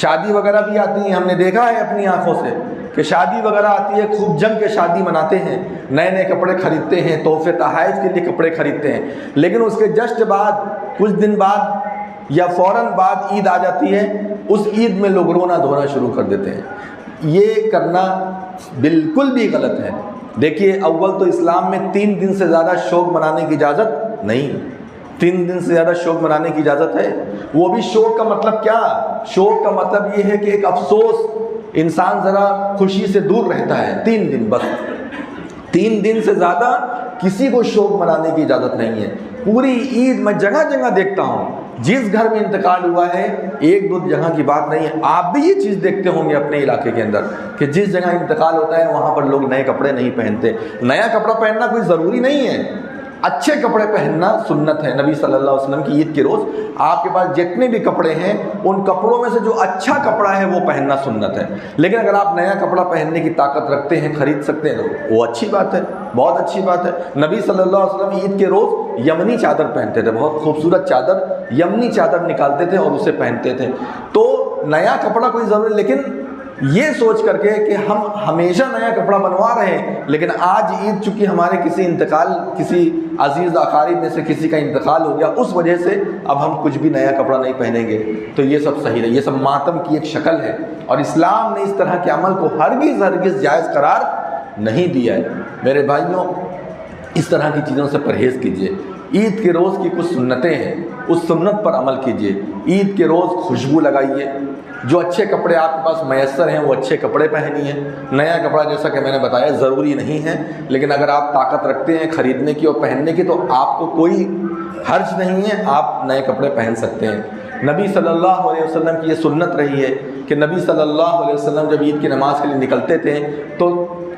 شادی وغیرہ بھی آتی ہیں. ہم نے دیکھا ہے اپنی آنکھوں سے کہ شادی وغیرہ آتی ہے، خوب جم کے شادی مناتے ہیں، نئے نئے کپڑے خریدتے ہیں، تحفے تحائف کے لیے کپڑے خریدتے ہیں. لیکن اس کے جسٹ بعد، کچھ دن بعد یا فوراً بعد عید آ جاتی ہے، اس عید میں لوگ رونا دھونا شروع کر دیتے ہیں. یہ کرنا بالکل بھی غلط ہے. دیکھیے اول تو اسلام میں 3 دن سے زیادہ شوق منانے کی اجازت نہیں. 3 دن سے زیادہ شوق منانے کی اجازت ہے. وہ بھی شوق کا مطلب کیا؟ شوق کا مطلب یہ ہے کہ ایک افسوس، انسان ذرا خوشی سے دور رہتا ہے. 3 دن بس. 3 دن سے زیادہ کسی کو شوق منانے کی اجازت نہیں ہے. پوری عید میں جگہ جگہ دیکھتا ہوں، جس گھر میں انتقال ہوا ہے، 1-2 جگہ کی بات نہیں ہے، آپ بھی یہ چیز دیکھتے ہوں گے اپنے علاقے کے اندر کہ جس جگہ انتقال ہوتا ہے وہاں پر لوگ نئے کپڑے نہیں پہنتے. نیا کپڑا پہننا کوئی ضروری نہیں ہے، اچھے کپڑے پہننا سنت ہے. نبی صلی اللہ علیہ وسلم کی عید کے روز آپ کے پاس جتنے بھی کپڑے ہیں، ان کپڑوں میں سے جو اچھا کپڑا ہے وہ پہننا سنت ہے. لیکن اگر آپ نیا کپڑا پہننے کی طاقت رکھتے ہیں، خرید سکتے ہیں، تو وہ اچھی بات ہے، بہت اچھی بات ہے. نبی صلی اللہ علیہ وسلم عید کے روز یمنی چادر پہنتے تھے، بہت خوبصورت چادر، یمنی چادر نکالتے تھے اور اسے پہنتے تھے. تو نیا کپڑا کوئی ضروری، لیکن یہ سوچ کر کے کہ ہم ہمیشہ نیا کپڑا بنوا رہے ہیں، لیکن آج عید چونکہ ہمارے کسی عزیز اقارب میں سے کسی کا انتقال ہو گیا، اس وجہ سے اب ہم کچھ بھی نیا کپڑا نہیں پہنیں گے، تو یہ سب صحیح نہیں. یہ سب ماتم کی ایک شکل ہے، اور اسلام نے اس طرح کے عمل کو ہرگز جائز قرار نہیں دیا ہے. میرے بھائیوں، اس طرح کی چیزوں سے پرہیز کیجیے. عید کے روز کی کچھ سنتیں ہیں، اس سنت پر عمل کیجیے. عید کے روز خوشبو لگائیے. جو اچھے کپڑے آپ کے پاس میسر ہیں وہ اچھے کپڑے پہنیے. نیا کپڑا جیسا کہ میں نے بتایا ضروری نہیں ہے، لیکن اگر آپ طاقت رکھتے ہیں خریدنے کی اور پہننے کی تو آپ کو کوئی حرج نہیں ہے، آپ نئے کپڑے پہن سکتے ہیں. نبی صلی اللہ علیہ وسلم کی یہ سنت رہی ہے کہ نبی صلی اللہ علیہ وسلم جب عید کی نماز کے لیے نکلتے تھے تو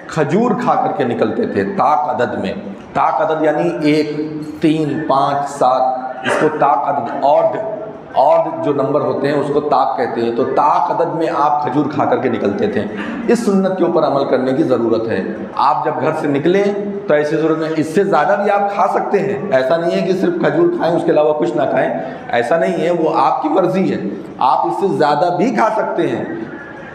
کھجور کھا کر کے نکلتے تھے. طاق عدد میں، طاق عدد یعنی 1 3 5 7، اس کو طاق عدد، اور جو نمبر ہوتے ہیں اس کو طاق کہتے ہیں. تو طاق عدد میں آپ کھجور کھا کر کے نکلتے تھے. اس سنت کے اوپر عمل کرنے کی ضرورت ہے. آپ جب گھر سے نکلیں تو ایسی ضرورت میں اس سے زیادہ بھی آپ کھا سکتے ہیں. ایسا نہیں ہے کہ صرف کھجور کھائیں اس کے علاوہ کچھ نہ کھائیں، ایسا نہیں ہے، وہ آپ کی مرضی ہے. آپ اس سے زیادہ بھی کھا سکتے ہیں.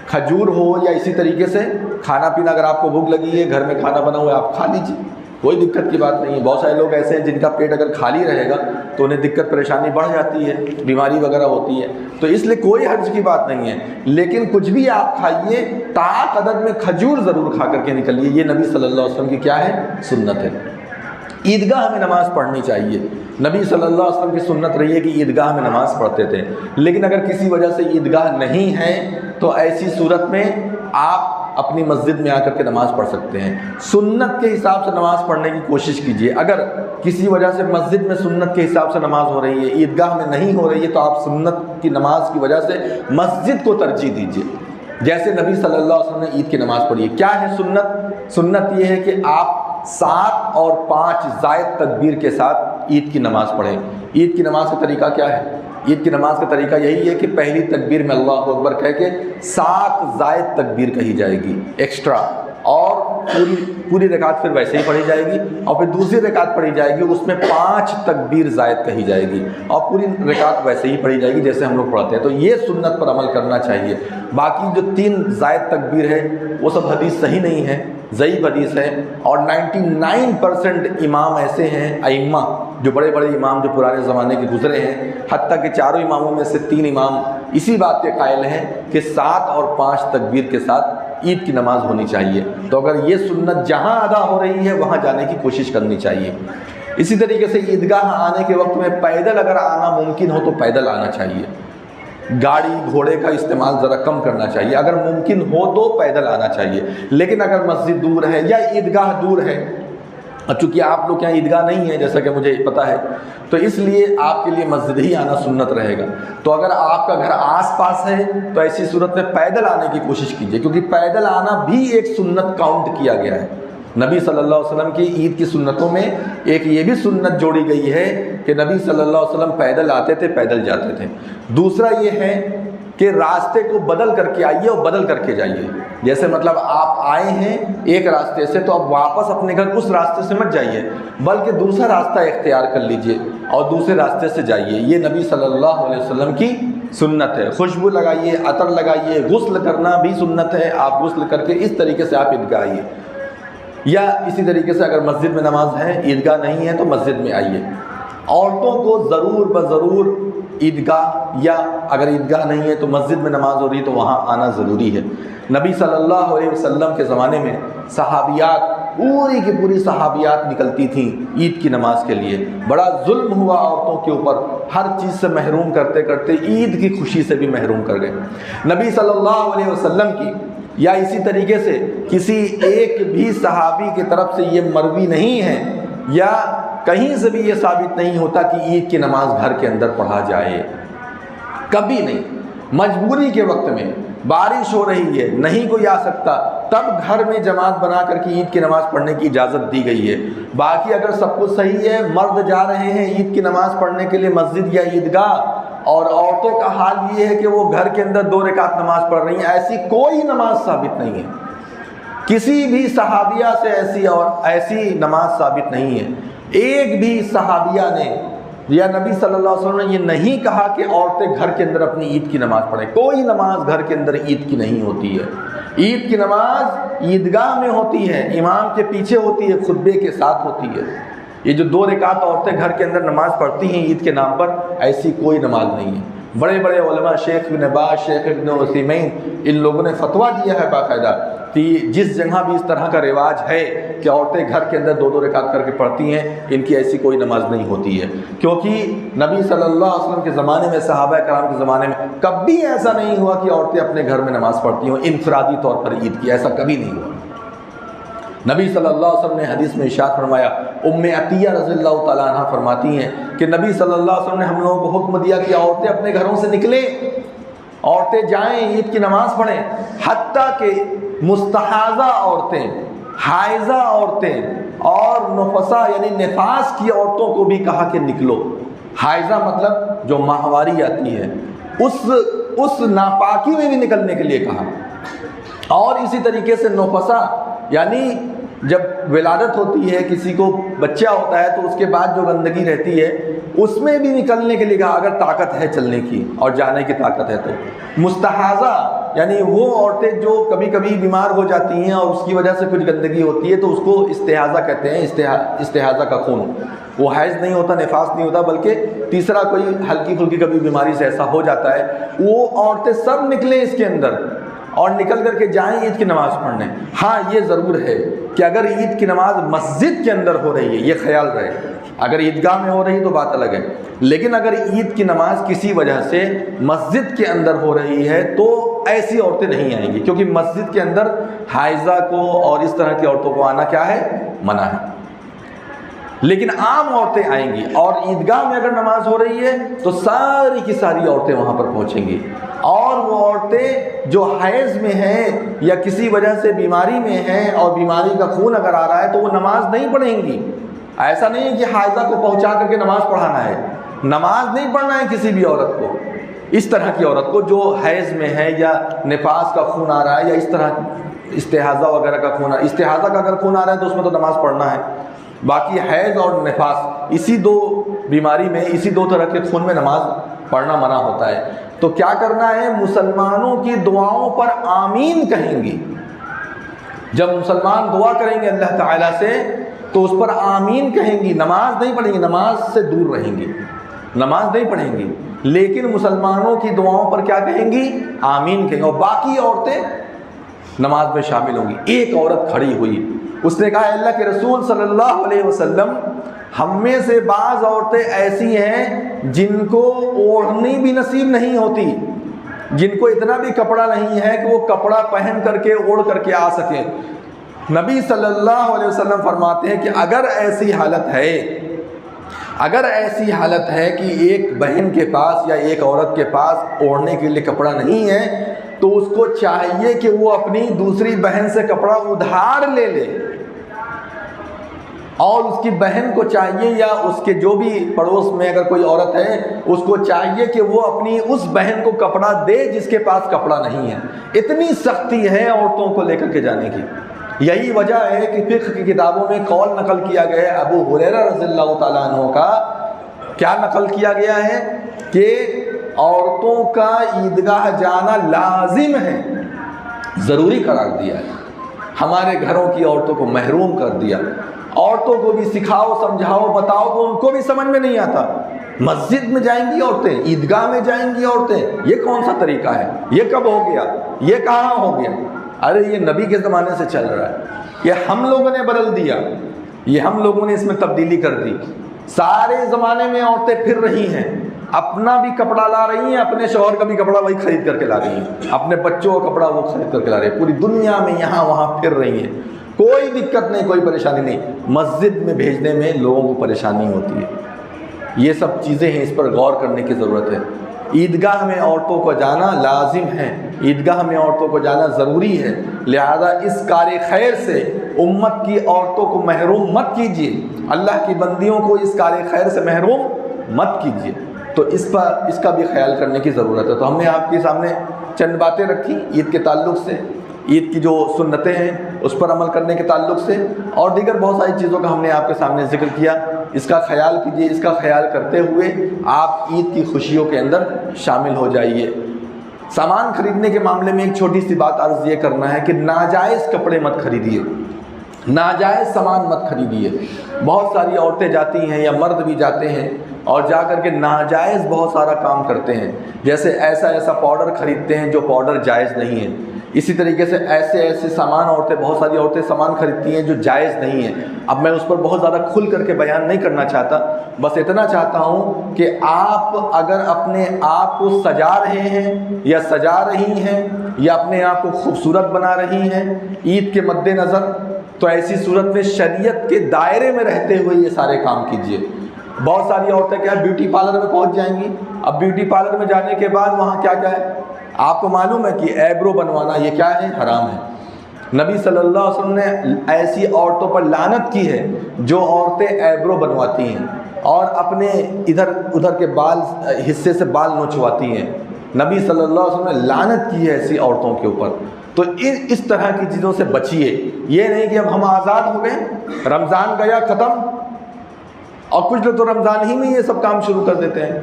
کھجور ہو یا اسی طریقے سے کھانا پینا، اگر آپ کو بھوک لگی ہے، گھر میں کھانا بنا ہوا ہے، آپ کھا لیجیے، کوئی دقت کی بات نہیں ہے. بہت سارے لوگ ایسے ہیں جن کا پیٹ اگر خالی رہے گا تو انہیں دقت پریشانی بڑھ جاتی ہے، بیماری وغیرہ ہوتی ہے، تو اس لیے کوئی حرج کی بات نہیں ہے. لیکن کچھ بھی آپ کھائیے، طاق عدد میں کھجور ضرور کھا کر کے نکلیے. یہ نبی صلی اللہ علیہ وسلم کی کیا ہے؟ سنت ہے. عیدگاہ میں نماز پڑھنی چاہیے. نبی صلی اللہ علیہ وسلم کی سنت رہی ہے کہ عیدگاہ میں نماز پڑھتے تھے. لیکن اگر کسی وجہ سے عیدگاہ نہیں ہے تو ایسی صورت میں آپ اپنی مسجد میں آ کر کے نماز پڑھ سکتے ہیں. سنت کے حساب سے نماز پڑھنے کی کوشش کیجیے. اگر کسی وجہ سے مسجد میں سنت کے حساب سے نماز ہو رہی ہے، عیدگاہ میں نہیں ہو رہی ہے، تو آپ سنت کی نماز کی وجہ سے مسجد کو ترجیح دیجیے. جیسے نبی صلی اللہ علیہ وسلم نے عید کی نماز پڑھی ہے. کیا ہے سنت؟ سنت یہ ہے کہ آپ 7 اور 5 زائد تکبیر کے ساتھ عید کی نماز پڑھیں. عید کی نماز کا طریقہ کیا ہے؟ عید کی نماز کا طریقہ یہی ہے کہ پہلی تکبیر میں اللہ اکبر کہہ کے 7 زائد تکبیر کہی جائے گی ایکسٹرا، اور پوری رکعت پھر ویسے ہی پڑھی جائے گی، اور پھر دوسری رکعت پڑھی جائے گی، اس میں 5 تکبیر زائد کہی جائے گی، اور پوری رکعت ویسے ہی پڑھی جائے گی جیسے ہم لوگ پڑھتے ہیں۔ تو یہ سنت پر عمل کرنا چاہیے۔ باقی جو 3 زائد تکبیر ہے وہ سب حدیث صحیح نہیں ہے، ضعیف حدیث ہے، اور 99% امام ایسے ہیں، ائمہ جو بڑے بڑے امام جو پرانے زمانے کے گزرے ہیں، حتیٰ کہ 4 اماموں میں سے 3 امام اسی بات کے قائل ہیں کہ 7 اور 5 تکبیر کے ساتھ عید کی نماز ہونی چاہیے۔ تو اگر یہ سنت جہاں ادا ہو رہی ہے وہاں جانے کی کوشش کرنی چاہیے۔ اسی طریقے سے عیدگاہ آنے کے وقت میں پیدل اگر آنا ممکن ہو تو پیدل آنا چاہیے، گاڑی گھوڑے کا استعمال ذرا کم کرنا چاہیے، اگر ممکن ہو تو پیدل آنا چاہیے۔ لیکن اگر مسجد دور ہے یا عیدگاہ دور ہے، اب چونکہ آپ لوگ کے یہاں عیدگاہ نہیں ہے جیسا کہ مجھے پتہ ہے، تو اس لیے آپ کے لیے مسجد ہی آنا سنت رہے گا۔ تو اگر آپ کا گھر آس پاس ہے تو ایسی صورت میں پیدل آنے کی کوشش کیجیے، کیونکہ پیدل آنا بھی ایک سنت کاؤنٹ کیا گیا ہے۔ نبی صلی اللہ علیہ وسلم کی عید کی سنتوں میں ایک یہ بھی سنت جوڑی گئی ہے کہ نبی صلی اللہ علیہ وسلم پیدل آتے تھے، پیدل جاتے تھے۔ دوسرا یہ ہے کہ راستے کو بدل کر کے آئیے اور بدل کر کے جائیے۔ جیسے مطلب آپ آئے ہیں ایک راستے سے تو اب واپس اپنے گھر اس راستے سے مت جائیے، بلکہ دوسرا راستہ اختیار کر لیجئے اور دوسرے راستے سے جائیے۔ یہ نبی صلی اللہ علیہ وسلم کی سنت ہے۔ خوشبو لگائیے، عطر لگائیے، غسل کرنا بھی سنت ہے، آپ غسل کر کے اس طریقے سے آپ عیدگاہ آئیے۔ یا اسی طریقے سے اگر مسجد میں نماز ہے، عیدگاہ نہیں ہے تو مسجد میں آئیے۔ عورتوں کو ضرور بضرور عیدگاہ، یا اگر عیدگاہ نہیں ہے تو مسجد میں نماز ہو رہی ہے تو وہاں آنا ضروری ہے۔ نبی صلی اللہ علیہ وسلم کے زمانے میں صحابیات، پوری کی پوری صحابیات نکلتی تھیں عید کی نماز کے لیے۔ بڑا ظلم ہوا عورتوں کے اوپر، ہر چیز سے محروم کرتے کرتے عید کی خوشی سے بھی محروم کر گئے۔ نبی صلی اللہ علیہ وسلم کی یا اسی طریقے سے کسی ایک بھی صحابی کی طرف سے یہ مروی نہیں ہے یا کہیں سے بھی یہ ثابت نہیں ہوتا کہ عید کی نماز گھر کے اندر پڑھا جائے، کبھی نہیں۔ مجبوری کے وقت میں بارش ہو رہی ہے، نہیں کوئی آ سکتا، تب گھر میں جماعت بنا کر کے عید کی نماز پڑھنے کی اجازت دی گئی ہے۔ باقی اگر سب کچھ صحیح ہے، مرد جا رہے ہیں عید کی نماز پڑھنے کے لیے مسجد یا عیدگاہ، اور عورتوں کا حال یہ ہے کہ وہ گھر کے اندر 2 رکعت نماز پڑھ رہی ہیں، ایسی کوئی نماز ثابت نہیں ہے۔ کسی بھی صحابیہ سے ایسی نماز ثابت نہیں ہے۔ ایک بھی صحابیہ نے یا نبی صلی اللہ علیہ وسلم نے یہ نہیں کہا کہ عورتیں گھر کے اندر اپنی عید کی نماز پڑھیں۔ کوئی نماز گھر کے اندر عید کی نہیں ہوتی ہے۔ عید کی نماز عیدگاہ میں ہوتی ہے، امام کے پیچھے ہوتی ہے، خطبے کے ساتھ ہوتی ہے۔ یہ جو 2 رکعت عورتیں گھر کے اندر نماز پڑھتی ہیں عید کے نام پر، ایسی کوئی نماز نہیں ہے۔ بڑے بڑے علماء، شیخ ابن باز، شیخ ابن عثیمین، ان لوگوں نے فتویٰ دیا ہے باقاعدہ کہ جس جگہ بھی اس طرح کا رواج ہے کہ عورتیں گھر کے اندر 2 رکعت کر کے پڑھتی ہیں، ان کی ایسی کوئی نماز نہیں ہوتی ہے، کیونکہ نبی صلی اللہ علیہ وسلم کے زمانے میں، صحابہ کرام کے زمانے میں کبھی ایسا نہیں ہوا کہ عورتیں اپنے گھر میں نماز پڑھتی ہوں انفرادی طور پر عید کی، ایسا کبھی نہیں ہوا۔ نبی صلی اللہ علیہ وسلم نے حدیث میں ارشاد فرمایا، ام عطیہ رضی اللہ تعالیٰ عنہ فرماتی ہیں کہ نبی صلی اللہ علیہ وسلم نے ہم لوگوں کو حکم دیا کہ عورتیں اپنے گھروں سے نکلیں، عورتیں جائیں عید کی نماز پڑھیں، حتیٰ کہ مستحاضہ عورتیں، حائضہ عورتیں اور نفسا یعنی نفاس کی عورتوں کو بھی کہا کہ نکلو۔ حائضہ مطلب جو ماہواری آتی ہے، اس ناپاکی میں بھی نکلنے کے لیے کہا۔ اور اسی طریقے سے نفسا یعنی جب ولادت ہوتی ہے، کسی کو بچہ ہوتا ہے تو اس کے بعد جو گندگی رہتی ہے اس میں بھی نکلنے کے لیے کہا، اگر طاقت ہے چلنے کی اور جانے کی طاقت ہے تو۔ مستحاضہ یعنی وہ عورتیں جو کبھی کبھی بیمار ہو جاتی ہیں اور اس کی وجہ سے کچھ گندگی ہوتی ہے تو اس کو استحاضہ کہتے ہیں، استحاضہ کا خون۔ وہ حیض نہیں ہوتا، نفاس نہیں ہوتا، بلکہ تیسرا کوئی ہلکی پھلکی کبھی بیماری سے ایسا ہو جاتا ہے، وہ عورتیں سب نکلیں اس کے اندر اور نکل کر کے جائیں عید کی نماز پڑھنے۔ ہاں یہ ضرور ہے کہ اگر عید کی نماز مسجد کے اندر ہو رہی ہے، یہ خیال رہے، اگر عیدگاہ میں ہو رہی ہے تو بات الگ ہے، لیکن اگر عید کی نماز کسی وجہ سے مسجد کے اندر ہو رہی ہے تو ایسی عورتیں نہیں آئیں گی، کیونکہ مسجد کے اندر حائضہ کو اور اس طرح کی عورتوں کو آنا کیا ہے؟ منع ہے۔ لیکن عام عورتیں آئیں گی، اور عیدگاہ میں اگر نماز ہو رہی ہے تو ساری کی ساری عورتیں وہاں پر پہنچیں گی، اور وہ عورتیں جو حیض میں ہیں یا کسی وجہ سے بیماری میں ہیں اور بیماری کا خون اگر آ رہا ہے تو وہ نماز نہیں پڑھیں گی۔ ایسا نہیں ہے کہ حائضہ کو پہنچا کر کے نماز پڑھانا ہے، نماز نہیں پڑھنا ہے کسی بھی عورت کو، اس طرح کی عورت کو جو حیض میں ہے یا نفاس کا خون آ رہا ہے یا اس طرح استحاضہ وغیرہ کا خون استحاضہ کا اگر خون آ رہا ہے تو اس میں تو نماز پڑھنا ہے، باقی حیض اور نفاس اسی دو بیماری میں، اسی دو طرح کے خون میں نماز پڑھنا منع ہوتا ہے۔ تو کیا کرنا ہے؟ مسلمانوں کی دعاؤں پر آمین کہیں گی۔ جب مسلمان دعا کریں گے اللہ تعالیٰ سے تو اس پر آمین کہیں گی، نماز نہیں پڑھیں گی، نماز سے دور رہیں گی، نماز نہیں پڑھیں گی، لیکن مسلمانوں کی دعاؤں پر کیا کہیں گی؟ آمین کہیں گی، اور باقی عورتیں نماز میں شامل ہوں گی۔ ایک عورت کھڑی ہوئی، اس نے کہا اللہ کے رسول صلی اللہ علیہ وسلم، ہم میں سے بعض عورتیں ایسی ہیں جن کو اوڑھنی بھی نصیب نہیں ہوتی، جن کو اتنا بھی کپڑا نہیں ہے کہ وہ کپڑا پہن کر کے اوڑھ کر کے آ سکیں۔ نبی صلی اللہ علیہ وسلم فرماتے ہیں کہ اگر ایسی حالت ہے کہ ایک بہن کے پاس یا ایک عورت کے پاس اوڑھنے کے لیے کپڑا نہیں ہے تو اس کو چاہیے کہ وہ اپنی دوسری بہن سے کپڑا ادھار لے لے، اور اس کی بہن کو چاہیے یا اس کے جو بھی پڑوس میں اگر کوئی عورت ہے اس کو چاہیے کہ وہ اپنی اس بہن کو کپڑا دے جس کے پاس کپڑا نہیں ہے۔ اتنی سختی ہے عورتوں کو لے کر کے جانے کی۔ یہی وجہ ہے کہ فقہ کی کتابوں میں قول نقل کیا گیا ہے ابو ہریرہ رضی اللہ تعالیٰ عنہ کا، کیا نقل کیا گیا ہے کہ عورتوں کا عیدگاہ جانا لازم ہے، ضروری قرار دیا ہے، ہمارے گھروں کی عورتوں کو محروم کر دیا۔ عورتوں کو بھی سکھاؤ، سمجھاؤ، بتاؤ تو ان کو بھی سمجھ میں نہیں آتا۔ مسجد میں جائیں گی عورتیں، عیدگاہ میں جائیں گی عورتیں، یہ کون سا طریقہ ہے؟ یہ کب ہو گیا؟ یہ کہاں ہو گیا؟ ارے یہ نبی کے زمانے سے چل رہا ہے، یہ ہم لوگوں نے بدل دیا، یہ ہم لوگوں نے اس میں تبدیلی کر دی۔ سارے زمانے میں عورتیں پھر رہی ہیں، اپنا بھی کپڑا لا رہی ہیں، اپنے شوہر کا بھی کپڑا وہی خرید کر کے لا رہی ہیں، اپنے بچوں کا کپڑا وہ خرید کر کے لا رہی ہیں، پوری دنیا میں یہاں وہاں پھر رہی ہیں، کوئی دقت نہیں، کوئی پریشانی نہیں۔ مسجد میں بھیجنے میں لوگوں کو پریشانی ہوتی ہے۔ یہ سب چیزیں ہیں، اس پر غور کرنے کی ضرورت ہے۔ عیدگاہ میں عورتوں کو جانا لازم ہے، عیدگاہ میں عورتوں کو جانا ضروری ہے، لہذا اس کار خیر سے امت کی عورتوں کو محروم مت کیجیے، اللہ کی بندیوں کو اس کار خیر سے محروم مت کیجیے۔ تو اس کا بھی خیال کرنے کی ضرورت ہے۔ تو ہم نے آپ کے سامنے چند باتیں رکھی عید کے تعلق سے، عید کی جو سنتیں ہیں اس پر عمل کرنے کے تعلق سے، اور دیگر بہت ساری چیزوں کا ہم نے آپ کے سامنے ذکر کیا۔ اس کا خیال کیجیے، اس کا خیال کرتے ہوئے آپ عید کی خوشیوں کے اندر شامل ہو جائیے۔ سامان خریدنے کے معاملے میں ایک چھوٹی سی بات عرض یہ کرنا ہے کہ ناجائز کپڑے مت خریدیے، ناجائز سامان مت خریدیے۔ بہت ساری عورتیں جاتی ہیں یا مرد بھی جاتے ہیں اور جا کر کے ناجائز بہت سارا کام کرتے ہیں، جیسے ایسا پاؤڈر خریدتے ہیں جو پاؤڈر جائز نہیں ہے، اسی طریقے سے ایسے سامان بہت ساری عورتیں سامان خریدتی ہیں جو جائز نہیں ہے۔ اب میں اس پر بہت زیادہ کھل کر کے بیان نہیں کرنا چاہتا، بس اتنا چاہتا ہوں کہ آپ اگر اپنے آپ کو سجا رہے ہیں یا سجا رہی ہیں یا اپنے آپ کو خوبصورت بنا رہی ہیں عید کے مد نظر، تو ایسی صورت میں شریعت کے دائرے میں رہتے ہوئے یہ سارے کام کیجیے۔ بہت ساری عورتیں کیا بیوٹی پارلر میں پہنچ جائیں گی، اب بیوٹی پارلر میں جانے کے بعد وہاں کیا ہے آپ کو معلوم ہے کہ ایبرو بنوانا یہ کیا ہے؟ حرام ہے۔ نبی صلی اللہ علیہ وسلم نے ایسی عورتوں پر لعنت کی ہے جو عورتیں ایبرو بنواتی ہیں اور اپنے ادھر ادھر کے حصے سے بال نوچواتی ہیں۔ نبی صلی اللہ علیہ وسلم نے لعنت کی ہے ایسی عورتوں کے اوپر۔ تو اس طرح کی چیزوں سے بچیے۔ یہ نہیں کہ اب ہم آزاد ہو گئے، رمضان گیا ختم، اور کچھ لوگ تو رمضان ہی میں یہ سب کام شروع کر دیتے ہیں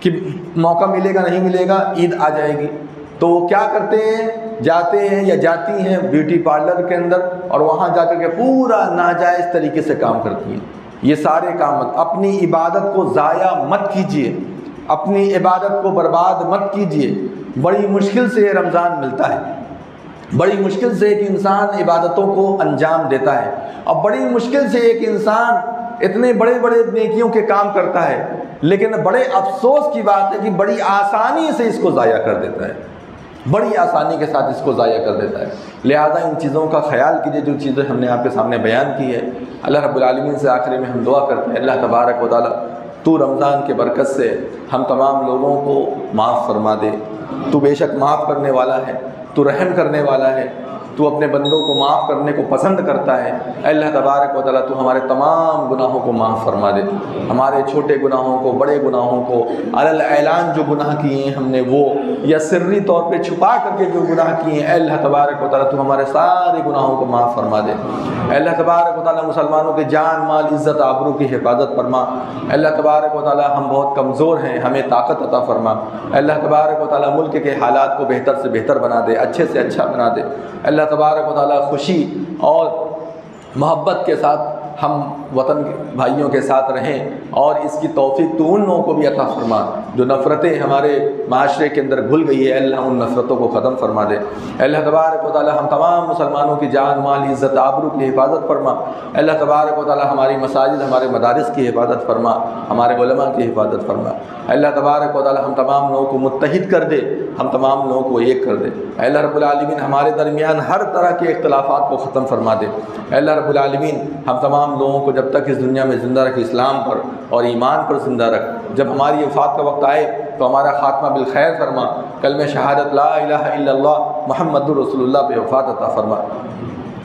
کہ موقع ملے گا نہیں ملے گا، عید آ جائے گی، تو وہ کیا کرتے ہیں، جاتے ہیں یا جاتی ہیں بیوٹی پارلر کے اندر اور وہاں جا کر کے پورا ناجائز طریقے سے کام کرتی ہیں۔ یہ سارے کام اپنی عبادت کو ضائع مت کیجیے، اپنی عبادت کو برباد مت کیجیے۔ بڑی مشکل سے یہ رمضان ملتا ہے، بڑی مشکل سے ایک انسان عبادتوں کو انجام دیتا ہے، اور بڑی مشکل سے ایک انسان اتنے بڑے بڑے نیکیوں کے کام کرتا ہے، لیکن بڑے افسوس کی بات ہے کہ بڑی آسانی سے اس کو ضائع کر دیتا ہے، بڑی آسانی کے ساتھ اس کو ضائع کر دیتا ہے۔ لہذا ان چیزوں کا خیال کیجیے جو چیزیں ہم نے آپ کے سامنے بیان کی ہے۔ اللہ رب العالمین سے آخری میں ہم دعا کرتے ہیں، اللہ تبارک و تعالیٰ تو رمضان کے برکت سے ہم تمام لوگوں کو معاف فرما دے۔ تو بے شک معاف کرنے والا ہے، تو رحم کرنے والا ہے، تو اپنے بندوں کو معاف کرنے کو پسند کرتا ہے۔ اے اللہ تبارک و تعالیٰ تو ہمارے تمام گناہوں کو معاف فرما دے، ہمارے چھوٹے گناہوں کو، بڑے گناہوں کو، علی اعلان جو گناہ کیے ہیں ہم نے وہ، یا سری طور پہ چھپا کر کے جو گناہ کیے ہیں، اے اللہ تبارک و تعالیٰ تو ہمارے سارے گناہوں کو معاف فرما دے۔ اے اللہ تبارک و تعالیٰ مسلمانوں کے جان مال عزت آبرو کی حفاظت فرما۔ اے اللہ تبارک و تعالیٰ ہم بہت کمزور ہیں، ہمیں طاقت عطا فرما۔ اے اللہ تبارک و تعالیٰ ملک کے حالات کو بہتر سے بہتر بنا دے، اچھے سے اچھا بنا دے۔ اللہ تبارک و تعالیٰ خوشی اور محبت کے ساتھ ہم وطن کے بھائیوں کے ساتھ رہیں، اور اس کی توفیق تو ان لوگوں کو بھی عطا فرما جو نفرتیں ہمارے معاشرے کے اندر گھل گئی ہے، اللہ ان نفرتوں کو ختم فرما دے۔ اللہ تبارک و تعالی ہم تمام مسلمانوں کی جان مال عزت آبرو کی حفاظت فرما۔ اللہ تبارک و تعالی ہماری مساجد ہمارے مدارس کی حفاظت فرما، ہمارے علماء کی حفاظت فرما۔ اللہ تبارک و تعالی ہم تمام لوگوں کو متحد کر دے، ہم تمام لوگوں کو ایک کر دے۔ اللہ رب العالمین ہمارے درمیان ہر طرح کے اختلافات کو ختم فرما دے۔ اللہ رب العالمین ہم تمام لوگوں کو جب تک اس دنیا میں زندہ رکھ، اسلام پر اور ایمان پر زندہ رکھ۔ جب ہماری وفات کا وقت آئے تو ہمارا خاتمہ بالخیر فرما، کلمہ شہادت لا الہ الا اللہ محمد رسول اللہ پہ وفات عطا فرما۔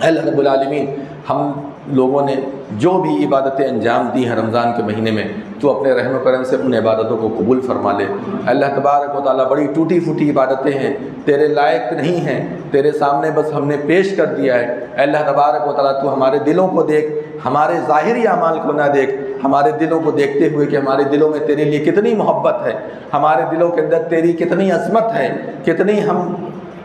اللہ رب العالمین ہم لوگوں نے جو بھی عبادتیں انجام دی ہیں رمضان کے مہینے میں، تو اپنے رحم و کرم سے ان عبادتوں کو قبول فرما لے۔ اللہ تبارک و تعالیٰ بڑی ٹوٹی پھوٹی عبادتیں ہیں، تیرے لائق نہیں ہیں، تیرے سامنے بس ہم نے پیش کر دیا ہے۔ اللہ تبارک و تعالیٰ تو ہمارے دلوں کو دیکھ، ہمارے ظاہری اعمال کو نہ دیکھ، ہمارے دلوں کو دیکھتے ہوئے کہ ہمارے دلوں میں تیرے لیے کتنی محبت ہے، ہمارے دلوں کے اندر تیری کتنی عظمت ہے، کتنی ہم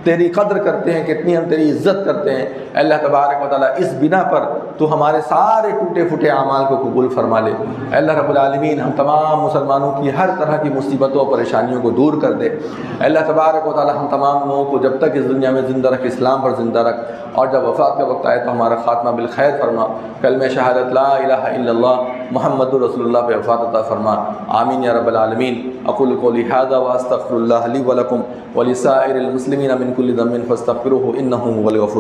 تیری قدر کرتے ہیں، کتنی ہم تیری عزت کرتے ہیں۔ اللہ تبارک و تعالیٰ اس بنا پر تو ہمارے سارے ٹوٹے پھوٹے اعمال کو قبول فرما لے۔ اللہ رب العالمین ہم تمام مسلمانوں کی ہر طرح کی مصیبتوں اور پریشانیوں کو دور کر دے۔ اللہ تبارک و تعالیٰ ہم تمام لوگوں کو جب تک اس دنیا میں زندہ رکھ، اسلام پر زندہ رکھ، اور جب وفات کا وقت آئے تو ہمارا خاتمہ بالخیر فرما، کلمہ شہادت لا الہ الا اللہ محمد رسول اللہ پہ وفات عطا فرما۔ آمین یا رب العالمین۔ اقول قولی ھذا واستغفر اللہ لی ولکم ولسائر المسلمین من کل ذنب فاستغفروہ انہ هو الغفور